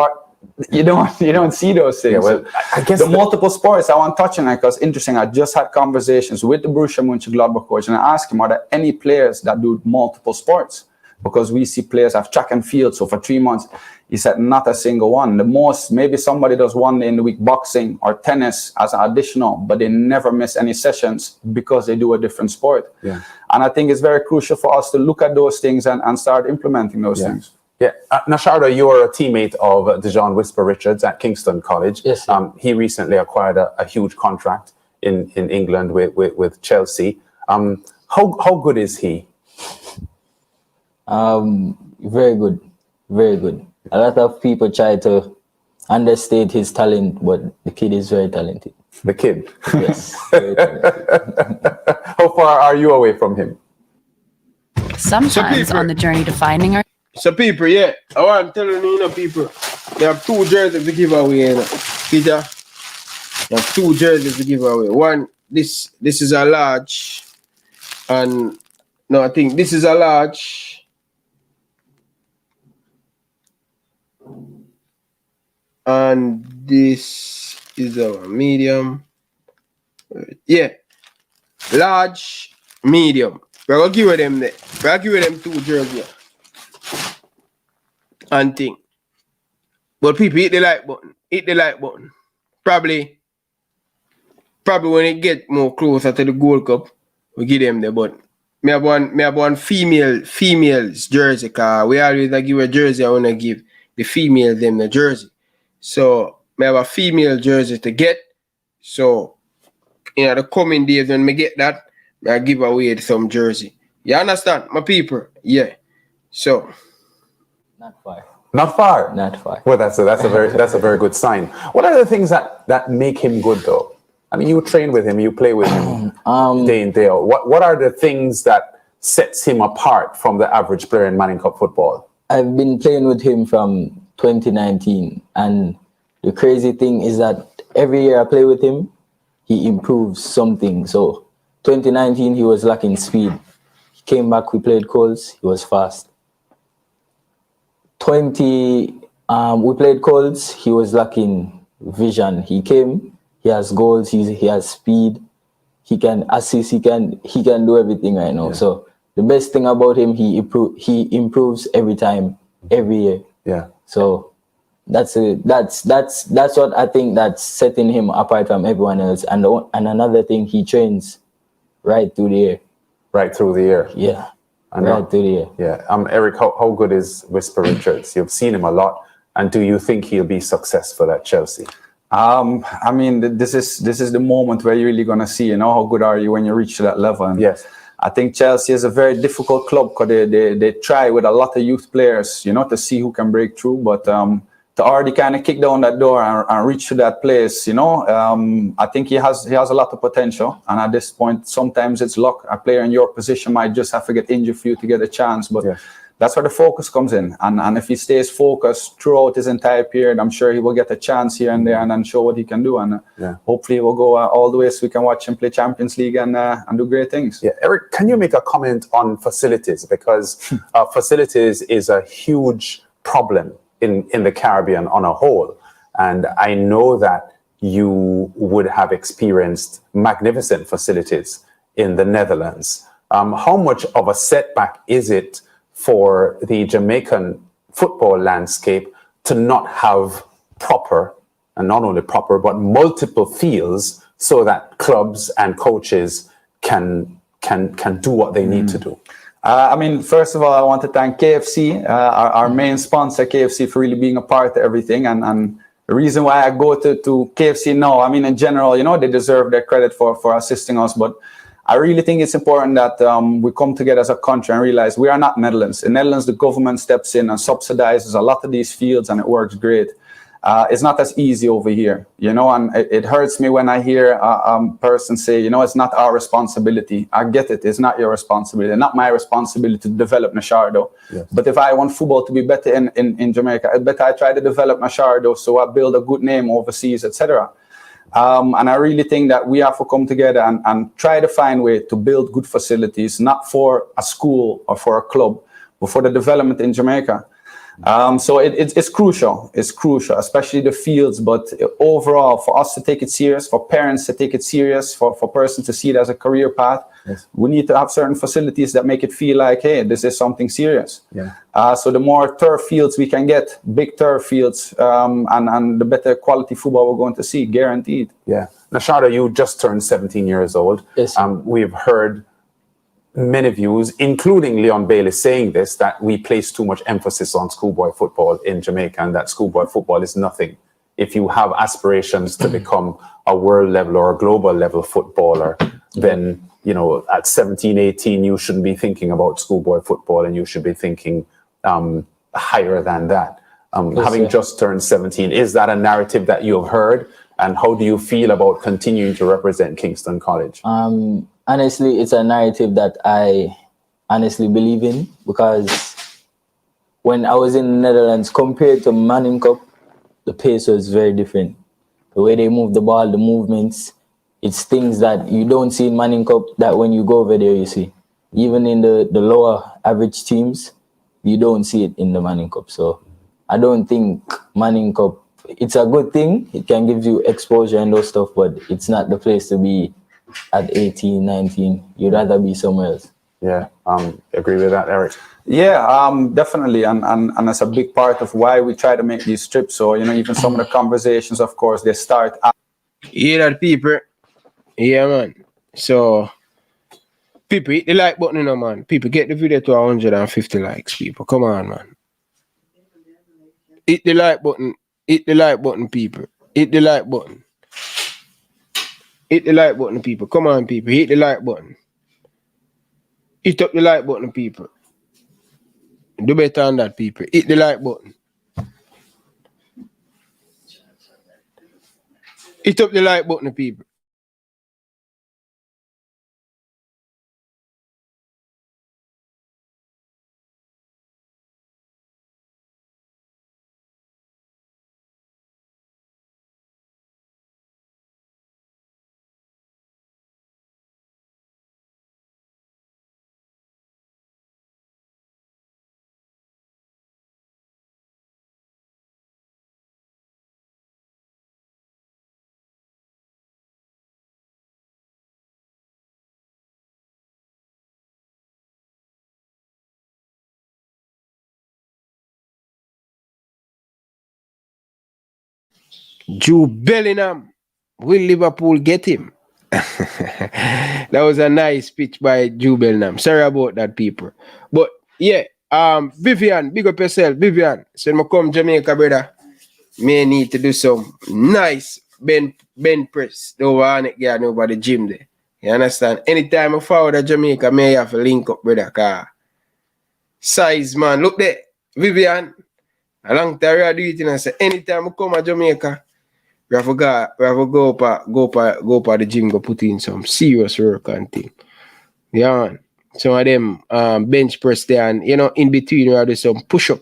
You don't see those things. Yeah, well, I guess the multiple sports I want to touch on it because interesting. I just had conversations with the Borussia Mönchengladbach coach, and I asked him, are there any players that do multiple sports? Because we see players have track and field. So for 3 months, he said not a single one. The most, maybe somebody does 1 day in the week boxing or tennis as an additional, but they never miss any sessions because they do a different sport. Yeah. And I think it's very crucial for us to look at those things and start implementing those things. Yeah, Nasharda, you're a teammate of Dijon Whisper Richards at Kingston College. Yes. He recently acquired a huge contract in England with Chelsea. How good is he? Very good, very good. A lot of people try to understate his talent, but the kid is very talented. The kid? Yes. Very talented. How far are you away from him? Sometimes on the journey to finding our... So people, yeah, I'm telling you, people, they have 2 jerseys to give away, Peter. They have 2 jerseys to give away. One, this is a large, and no, I think this is a large. And this is a medium. Yeah, large, medium. We're gonna give them there. We're gonna give them 2 jerseys. And thing. But people hit the like button. Hit the like button. Probably when it get more closer to the Gold Cup, we give them the button. Me have one females jersey, cause we always give a jersey. I wanna give the female them the jersey. So me have a female jersey to get. So in the coming days when me get that, I give away some jersey. You understand, my people? Yeah. So Not far. Not far. Not far. Well, that's a very good sign. What are the things that make him good, though? I mean, you train with him, you play with him day in, day out. What are the things that sets him apart from the average player in Manning Cup football? I've been playing with him from 2019, and the crazy thing is that every year I play with him, he improves something. So 2019, he was lacking speed. He came back, we played Colts, he was fast. We played Colts, he was lacking vision. He came, he has goals, he has speed, he can assist, he can do everything right now. Yeah. So the best thing about him, he improves every time, every year. Yeah. So that's what I think that's setting him apart from everyone else. And another thing, he trains right through the year. Right through the year. Yeah. Right through the year. Yeah. Eric, how good is Whisper Richards? You've seen him a lot, and do you think he'll be successful at Chelsea? I mean, this is the moment where you're really gonna see, how good are you when you reach that level. And yes. I think Chelsea is a very difficult club because they try with a lot of youth players, you know, to see who can break through. But to already kind of kick down that door and reach to that place, you know, I think he has a lot of potential. And at this point, sometimes it's luck. A player in your position might just have to get injured for you to get a chance. But that's where the focus comes in. And if he stays focused throughout his entire period, I'm sure he will get a chance here and there and show what he can do. And hopefully he will go all the way so we can watch him play Champions League and do great things. Yeah, Eric, can you make a comment on facilities? Because facilities is a huge problem in the Caribbean on a whole. And I know that you would have experienced magnificent facilities in the Netherlands. How much of a setback is it for the Jamaican football landscape to not have proper, and not only proper, but multiple fields so that clubs and coaches can do what they need to do? I mean, first of all, I want to thank KFC, our main sponsor, KFC, for really being a part of everything. And the reason why I go to KFC now, I mean, in general, you know, they deserve their credit for assisting us. But I really think it's important that we come together as a country and realize we are not Netherlands. In Netherlands, the government steps in and subsidizes a lot of these fields, and it works great. It's not as easy over here, you know, and it hurts me when I hear a person say, you know, it's not our responsibility. I get it. It's not your responsibility, not my responsibility to develop Nashardo. Yes. But if I want football to be better in Jamaica, I bet I try to develop Nashardo so I build a good name overseas, etc. And I really think that we have to come together and try to find a way to build good facilities, not for a school or for a club, but for the development in Jamaica. So it's crucial. It's crucial, especially the fields. But overall, for us to take it serious, for parents to take it serious, for persons to see it as a career path, we need to have certain facilities that make it feel like, hey, this is something serious. So the more turf fields we can get, big turf fields, and the better quality football we're going to see, guaranteed. Yeah. Nashardo, you just turned 17 years old. Yes. We've heard many views, including Leon Bailey, saying this, that we place too much emphasis on schoolboy football in Jamaica and that schoolboy football is nothing. If you have aspirations to become a world level or a global level footballer, then, you know, at 17, 18, you shouldn't be thinking about schoolboy football and you should be thinking higher than that. Having just turned 17, is that a narrative that you have heard? And how do you feel about continuing to represent Kingston College? Honestly, it's a narrative that I honestly believe in, because when I was in the Netherlands, compared to Manning Cup, the pace was very different. The way they move the ball, the movements, it's things that you don't see in Manning Cup that when you go over there, you see. Even in the lower average teams, you don't see it in the Manning Cup. So I don't think Manning Cup, it's a good thing. It can give you exposure and those stuff, but it's not the place to be at 18, 19. You'd rather be somewhere else. Yeah, agree with that, Eric. Yeah, definitely, and that's a big part of why we try to make these trips. So, you know, even some of the conversations, of course, they start. Yeah, that people. Yeah, man. So, people, hit the like button, you know, man. People, get the video to 150 likes, people. Come on, man. Hit the like button. Hit the like button, people. Hit the like button. Hit the like button, people. Come on, people. Hit the like button. Hit up the like button, people. Do better than that, people. Hit the like button. Hit up the like button, people. Jude Bellingham. Will Liverpool get him? That was a nice pitch by Jude Bellingham. Sorry about that, people. But yeah, Vivian, big up yourself. Vivian, so I come Jamaica, brother. May need to do some nice bench press over on it, over the gym there. You understand? Anytime I forward to Jamaica, may have to link up, brother, car. Size, man. Look there. Vivian. A long time I do it, and I say, anytime I come to Jamaica, we have to go up the gym, go put in some serious work and thing. Yeah, man. Some of them bench press there, and, you know, in between, we have to do some push-up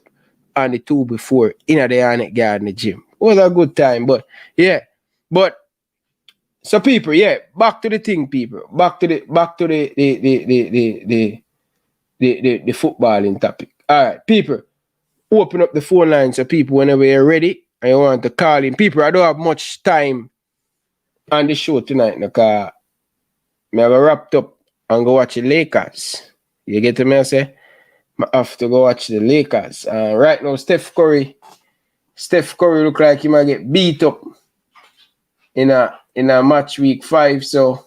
on the two before, in the Arnett Garden, the gym. It was a good time, but, yeah. But, so people, yeah, back to the thing, people. Back to the footballing topic. All right, people, open up the phone line so people, whenever you're ready and you want to call in. People, I don't have much time on the show tonight because I have wrapped up and go watch the Lakers. You get me? I say, I have to go watch the Lakers. Right now, Steph Curry look like he might get beat up in a match week 5, so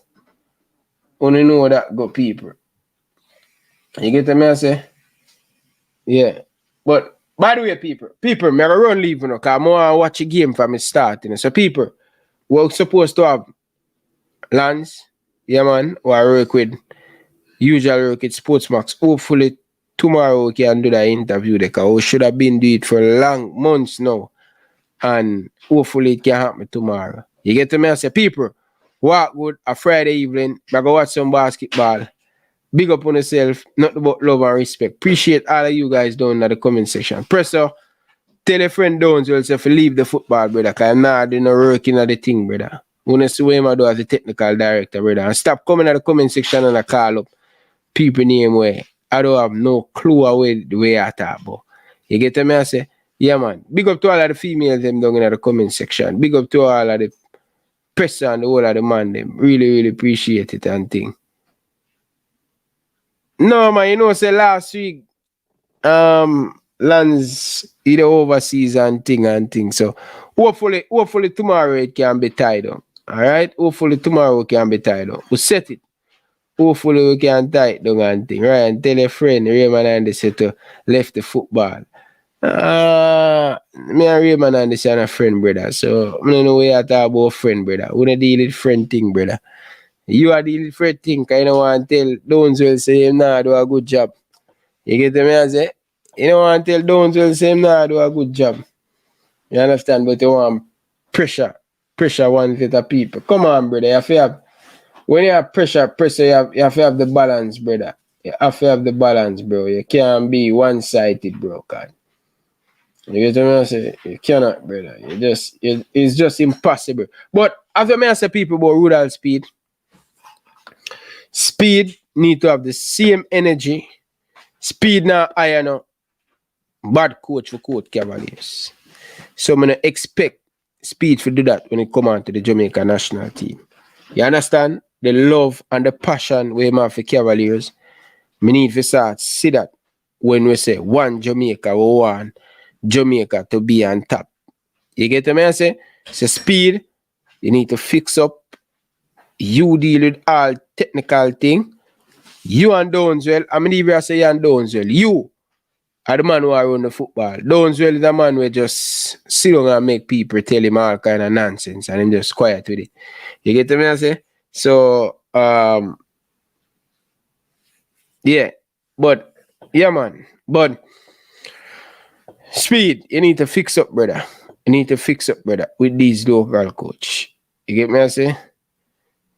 only know that go people. You get me? I say? Yeah. But by the way, people, I'm gonna run leave because I want to watch a game from the start. You know? So people, we're supposed to have Lance, yeah man, or work with usual work with Sportsmax. Hopefully tomorrow we can do that interview because we should have been doing it for long months now. And hopefully it can happen tomorrow. You get to me? I say, people, walk good a Friday evening. I go watch some basketball. Big up on yourself. Nothing but love and respect. Appreciate all of you guys down in the comment section. Presser, tell a friend down to yourself to leave the football, brother, because I'm not doing no working at the thing, brother. When you see what I do as a technical director, brother. And stop coming at the comment section and I call up people name where I don't have no clue away the way I talk about. You get me? I say, yeah, man. Big up to all of the females them down in the comment section. Big up to all of the press and the whole of the man them. Really, really appreciate it and thing. No, man, you know, say last week, Lance either overseas and thing. So hopefully tomorrow it can be tied up. Alright? Hopefully tomorrow it can be tied up. We set it. Hopefully we can tie it down and thing. Right? And tell a friend, Raymond and they said to left the football. Me and Raymond and this are a friend, brother. So I don't know where I talk about friend, brother. We don't deal with friend thing, brother. You are dealing with friend thing, I don't want to tell Downswell say him nah do a good job. You get me? I say? You don't want to tell Downswell say him nah do a good job. You understand? But you want pressure one set of people. Come on, brother. You have to have, when you have pressure, you have to have the balance, brother. You have to have the balance, bro. You can't be one-sided, bro, God. You get me? I say? You cannot, brother. It's just impossible. But after me I say people about Rudolph Speid. Speid need to have the same energy. Speid now I know bad coach for Court Cavaliers. So I'm gonna expect Speid to do that when it come on to the Jamaica national team. You understand? The love and the passion we have for Cavaliers. We need to start see that when we say one Jamaica, we want Jamaica to be on top. You get me? I say? So Speid, you need to fix up. You deal with all technical thing. You and Downswell, I mean, if I say you and Downswell, you are the man who are run the football. Downswell is the man who just sit down and make people tell him all kind of nonsense and him just quiet with it. You get me? I say? So, yeah. But, yeah, man. But, Speid, you need to fix up, brother. You need to fix up, brother, with these local coach. You get me? I say?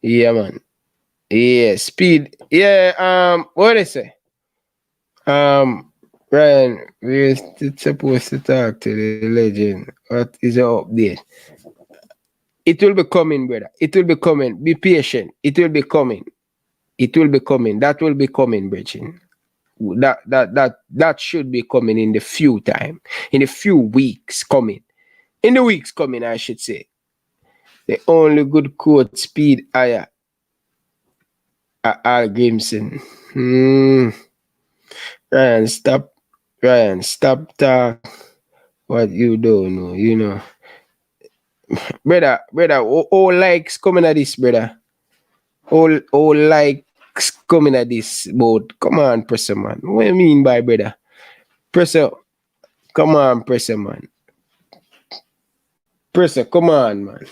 Yeah, man. Yeah, Speid. Yeah, what did I say? Ryan, we're supposed to talk to the legend. What is the update? It will be coming, brother. It will be coming. Be patient. It will be coming. It will be coming. That will be coming, Bridget. That should be coming in the few time. In a few weeks coming. In the weeks coming, I should say. The only good quote Speid higher. Al Grimson. Ryan, stop talk what you don't know, you know. Brother, all likes coming at this, brother. All likes coming at this boat. Come on, Presser, man. What do you mean by brother? Presser, come on, Presser, man. Presser, come on, man.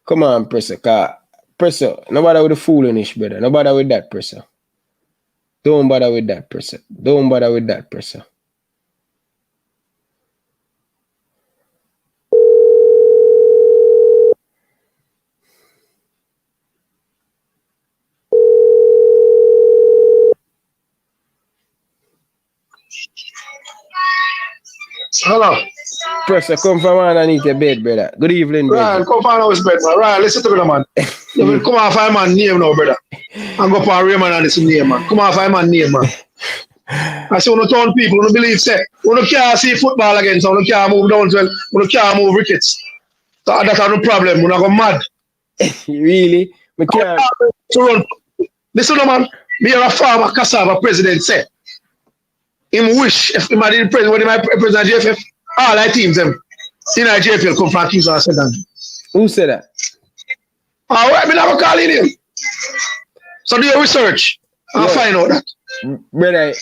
Come on, Presser, car. Presser, no bother with the foolish, brother. No bother with that, Presser. Don't bother with that, Presser. Don't bother with that, Presser. Hello. Presser, come from underneath your bed, brother. Good evening, brother. Ryan, come from his bed, man. Ryan, listen to me, man. You will come off a man name now, brother. And go for Raymond and this name, man. Come off a man name, man. I say, when you turn people, when you believe, say, when you can't see football again, so when you can't move down, when you can't move wickets. So that's no problem. When you go mad. Really? We can't. To run. Listen, man. Me and a former cassava president say, him wish if he had the president, when he might president JFF, all our teams them in our JFL come from Kings and Sedan. Who said that? Oh, I mean, I'm calling him. So do your research and find out that. Brother.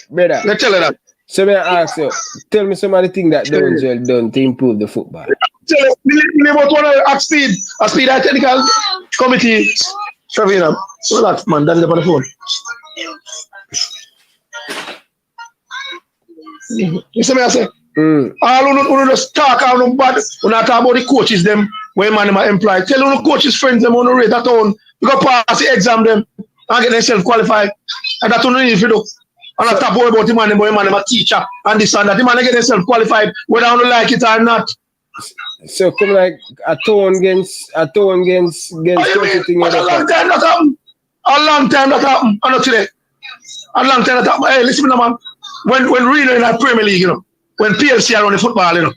Let's tell you that. So may I ask you, tell me some of the things that Donzel done to improve the football. Tell me about one of Speid. Speid, our technical committee. Shavina. So that man, that's up on the phone. You see me I say? All who just talk out bad, when I talk about the coaches them, when man employ. Tell the coaches friends them on the rate that on. You go pass the exam them and get themselves qualified. And that's what you need to do. And I talk about the man a teacher and this and that. The man get themselves qualified whether I don't like it or not. So come like a tone against everything. A long time that happened. A long time that happened. And not today. A long time that happened. Hey, listen to me, man. When really in the Premier League, you know, when PLC are on the football, you know,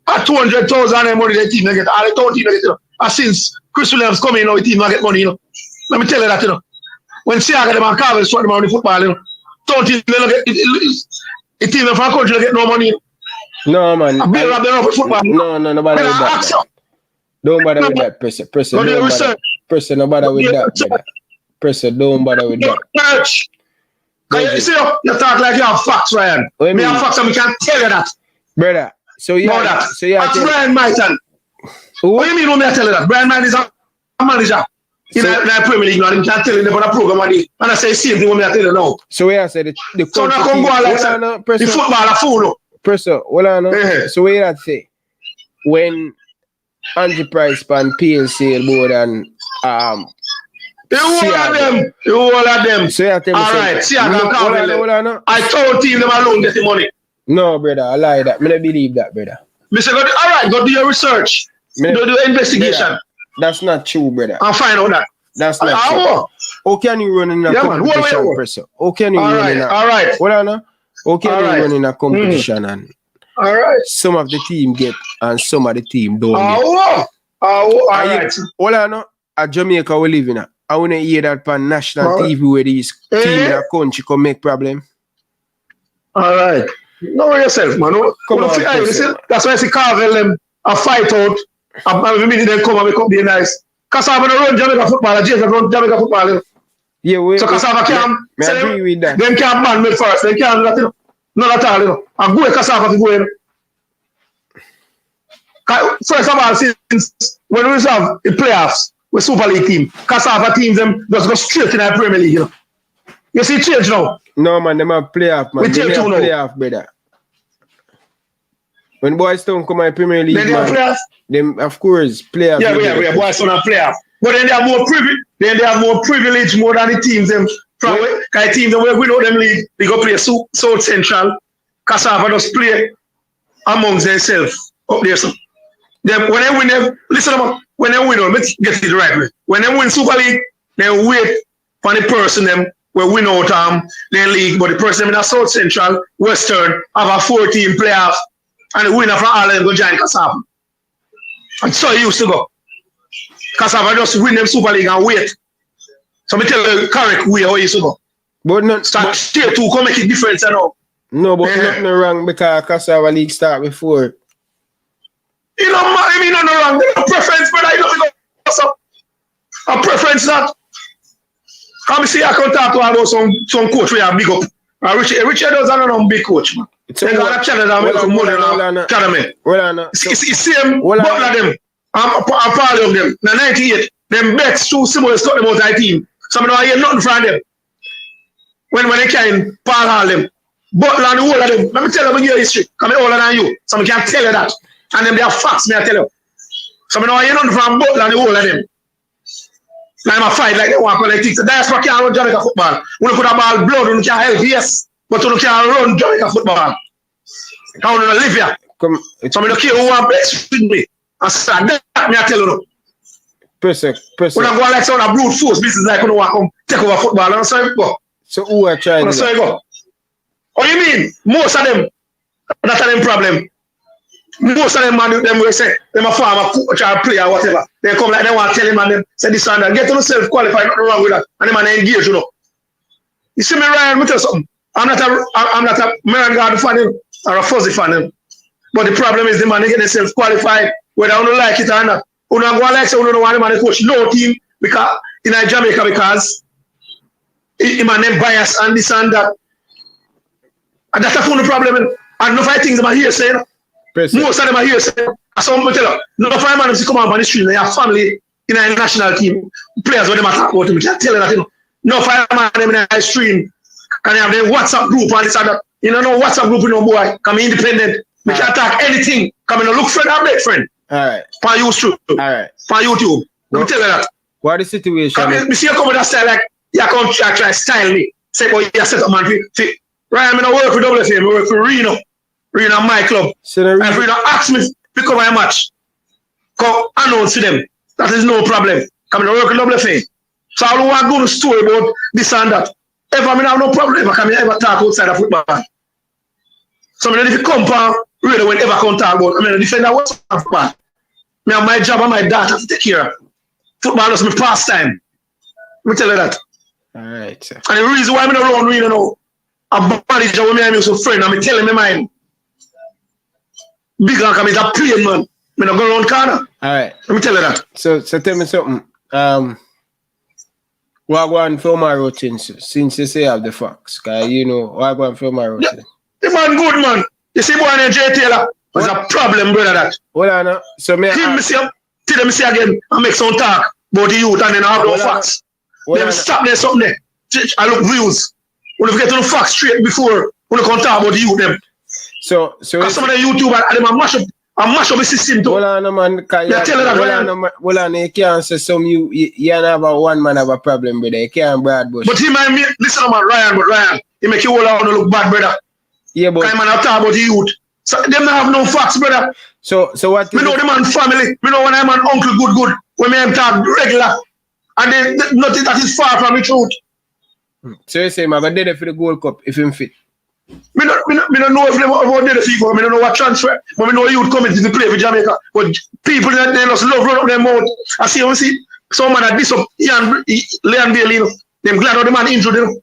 at 200,000 money the team they get, all the town team they get, you know. And since Chris Williams come in, you know, the team they get money, you know. Let me tell you that, you know. When Siaga them and Carvel sort them on the football, you know, town team they don't get, the team from the country they get no money, you know. No, man. And build up their own football. No, nobody with that. Don't bother with that, Presser. Presser, no bother with that. Presser, don't bother with that. Church. You see, you talk like you have facts, Ryan. Me have facts and we can't tell you that. Brother, so you know that. That's Brian Myton. What do you mean when I tell you that? Brian Myton is a manager in the Premier League now. He can't tell you about a program and I say same thing when I tell you now. So we say the so now come go like the football a fool. Presser, so we have to say when Angie Price and PLC board and You all of them. So you tell me all right, see, I can call them. I told team them alone get the money. No, brother, I lie that. I don't believe that, brother. Mr. All right, go do your research. Go do your investigation. Brother, that's not true, brother. I'll find out that. That's not true. How can you run in a competition, Presser? How can you run in a... All right. How can you run in a competition and... All right. Some of the team get and some of the team don't get. All right. Hold on, at Jamaica we live in a... I want to hear that on national TV where these team in a country can make problem. All right. Know yourself, man. Come on, that's why I see Carvel them a fight out. I mean, they come and make up be nice. Cassava run Jamaica football, James run Jamaica football. Yeah, so Cassava can't. I agree with that. Them can't ban me first. They can't do that, not at all, you know. And go Cassava to go in. First of all, since when we have the playoffs, with Super League team. Cassava teams them just go straight in the Premier League, you know. You see change now? No man, them have playoff, man. They have playoff, brother. When Boys Town come in Premier League, then they have them of course playoff. Yeah, Boys Town have playoff. But then they have more privilege more than the teams them from the teams that we know them league, they go play South Central. Cassava just play amongst themselves up there. So. Then when they win them, listen to when they win, let's get it right way. When they win Super League, they wait for the person them will win out their league, but the person in the South Central, Western have a 14 playoff, and the winner from all of them go join Cassava. And so it used to go. Cassava just win them Super League and wait. So me tell you the correct way how it used to go. But not start tier 2 come make it difference and all. No, but nothing wrong because Cassava League start before. You know, I mean, nothing wrong. There's no preference, but I don't a preference that. Come see, I can talk to about some coach we have big up. Richard does not big coach, man. They got a channel that make some money now. Academy. It's same, both of them. I'm part of them. In 98, Them bets too similar to them out of the team. Some of them hear nothing from them. When they can Paul Hall them. But on the whole of them, let me tell you your history. Come older than you. Some can tell you that. And them they are facts, me I tell you. Some of them hear nothing from Butler and the whole of them. Now I'm a fight like they want politics. The diaspora can't run Jamaica football. When you put a ball blood, you can't help, yes. But you can't run Jamaica football. How do you live here? Some of the kids who want best with me. I said, that me I tell you. Person. When I go like some of brute force business like when I want to come take over football, I'm sorry go. So who are trying to sorry go? What do you mean? Most of them, that's them problem. Most of them man, them will say, them a farmer, coach or player or whatever. They come like they want to tell him and them say this and that. Get yourself qualified, nothing wrong with that. And them man engage, you know. You see me, Ryan, let me tell you something. I'm not a Merangard fan or a Fuzzy fan. But the problem is the man they get themselves qualified, whether I don't like it or not. You don't go like say, you don't want the man to coach no team because in Jamaica because he man them bias and this and that. And that's a problem. And no five things them are here saying. Most of them are here saying. Some people tell you, no five man come on the street, they have family in a national team. Players when they talk about them, we can't tell you that. You know. No five man them in a stream. And they have their WhatsApp group and this and that. You know, no WhatsApp group, you know, boy. Come independent. We can't talk anything. Come in and look friend or big friend. Alright. For YouTube. Alright. For YouTube. Let me tell you that. What is the situation? I see you come with that style like, you come try to style me. Say, boy, you set up man. Ryan, I don't work with WFM. I work with Reno. Reno my club. So and if Reno ask me to come my match, come announce to them. That is no problem. Come in and work with WFM. So I don't want to go to story about this and that. If I have no problem, I can ever talk outside of football. So if you come from really when ever come talk about, I defend that was football. Me have my job and my data to take care of. Football is my pastime. Let me tell you that. Alright. And the reason why I'm not around really now, a manager with me and some friend, and I'm telling me mine. Big Uncle is a plain man. I'm not going around corner. Alright. Let me tell you that. So tell me something. What going for Omar Hutchinson since you say have the facts? Cause you know what going for Omar Hutchinson. The man good man. You see boy named J Taylor was a problem, brother that. Hold on. So me tell them see again and make some talk about the youth and then have no facts. Them stop there something there. I look views. When you get to the facts straight before when you come talk about the youth them. So some of the YouTubers and them mash up the system too. Hold on, man. Hold on, you can't say some you have a one man have a problem, brother. You can't broad bush. But he might be, listen man, Ryan, he make you all out look bad, brother. Yeah, but man talk about the youth. So them not have no facts, brother. So what me know the man family, me know when I'm an uncle good, when me talk regular. And then nothing that is far from the truth. So you say man go dead for the Gold Cup if him fit. Me don't know if they about the FIFA. Me don't know what transfer. But me know youth coming to play for Jamaica. But people that they just love run up their mouth. I see some man that this up Leon Bailey, you know. Them glad how the man injured them.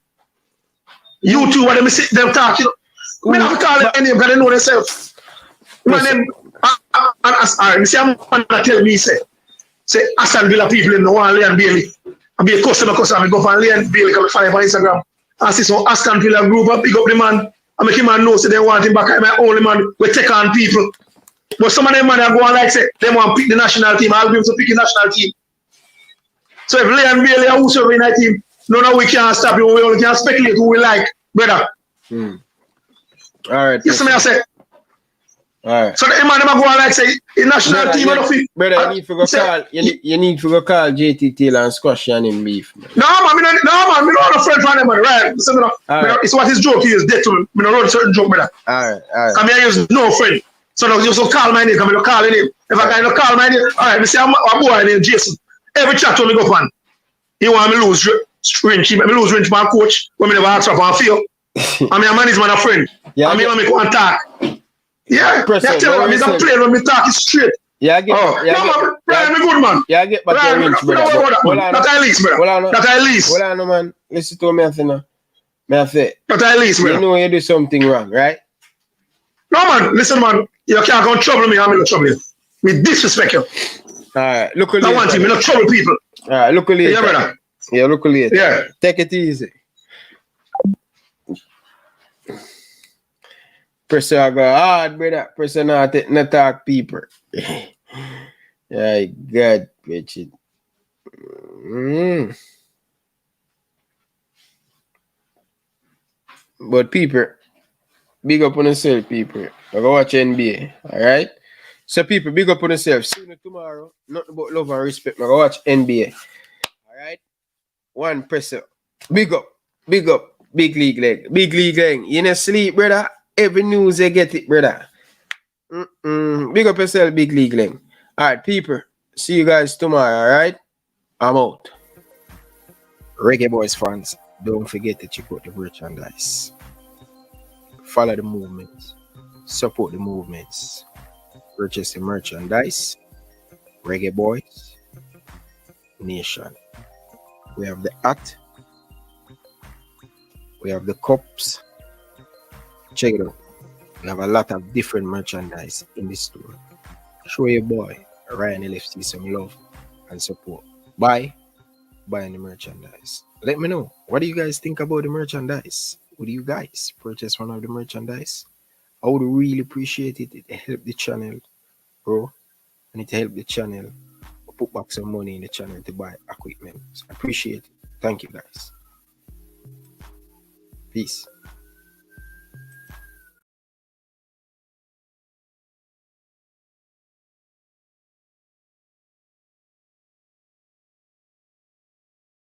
You two what them sit them talk, you know. Me not call them any because they know themselves. Man them you see a man that tell me say Aston Villa people in the one Leon Bailey. I be a customer, I go for Leon Bailey come find him on Instagram. I see some Aston Villa group up, pick up the man. I make him know so they want him back. I'm my only man. We take on people. But some of them man are going like say they want to pick the national team. I'll be able to pick the national team. So if Leon Bailey or whosoever in that team, no, we can't stop you. We only can speculate who we like, brother. All right. You see me I say? All right. So the man them go like say the national team on the field. Brother, you need to go call. You need to go call JT Taylor and squash and him beef. Man. No man, me don't have a friend from them, man. Right? It's what his joke is dead to me. Me don't run certain joke, brother. All right. Come here, use no friend. So now you so call my name. Come here, call him. If I can call my name, all right. Me say I'm a boy named Jason. Every chat when me go on, he want me lose range. Me lose range for my coach when me never ask for a field. I mean, a man is my friend. Yeah. I mean, I make one talk. Yeah, I tell you, I'm a player when me talk is straight. Yeah, I get. Brian, me good man. Yeah, I get back your range, brother. That I lease, brother. That I lease. Hold on, man. Listen to me, I say now. That I lease, brother. You know you do something wrong, right? No, man. Listen, man. You can't go trouble me. I'm in trouble you. Me disrespect you. Alright, look at I want you. Me not trouble people. Alright, look at yeah, brother. Yeah, look at it. Yeah. Take it easy. Person go hard, brother. Person not talk people. Yeah, God, Richard. But people, big up on yourself, people. I go watch NBA, alright? So people, big up on yourself. See you tomorrow. Nothing but love and respect. I go watch NBA. Alright? One presser. Big up. Big up. Big league leg. Big league leg. You not sleep, brother. Every news you get it, brother. Big up yourself, big league leg. Alright, people. See you guys tomorrow, alright? I'm out. Reggae Boyz fans, don't forget to check out the merchandise. Follow the movements. Support the movements. Purchase the merchandise. Reggae Boyz Nation. We have the hat. We have the cups. Check it out. We have a lot of different merchandise in the store. Show your boy Ryan LFC some love and support. Buy the merchandise. Let me know. What do you guys think about the merchandise? Would you guys purchase one of the merchandise? I would really appreciate it. It help the channel, bro. And it help the channel put back some money in the channel to buy equipment. So I appreciate it. Thank you guys. Peace.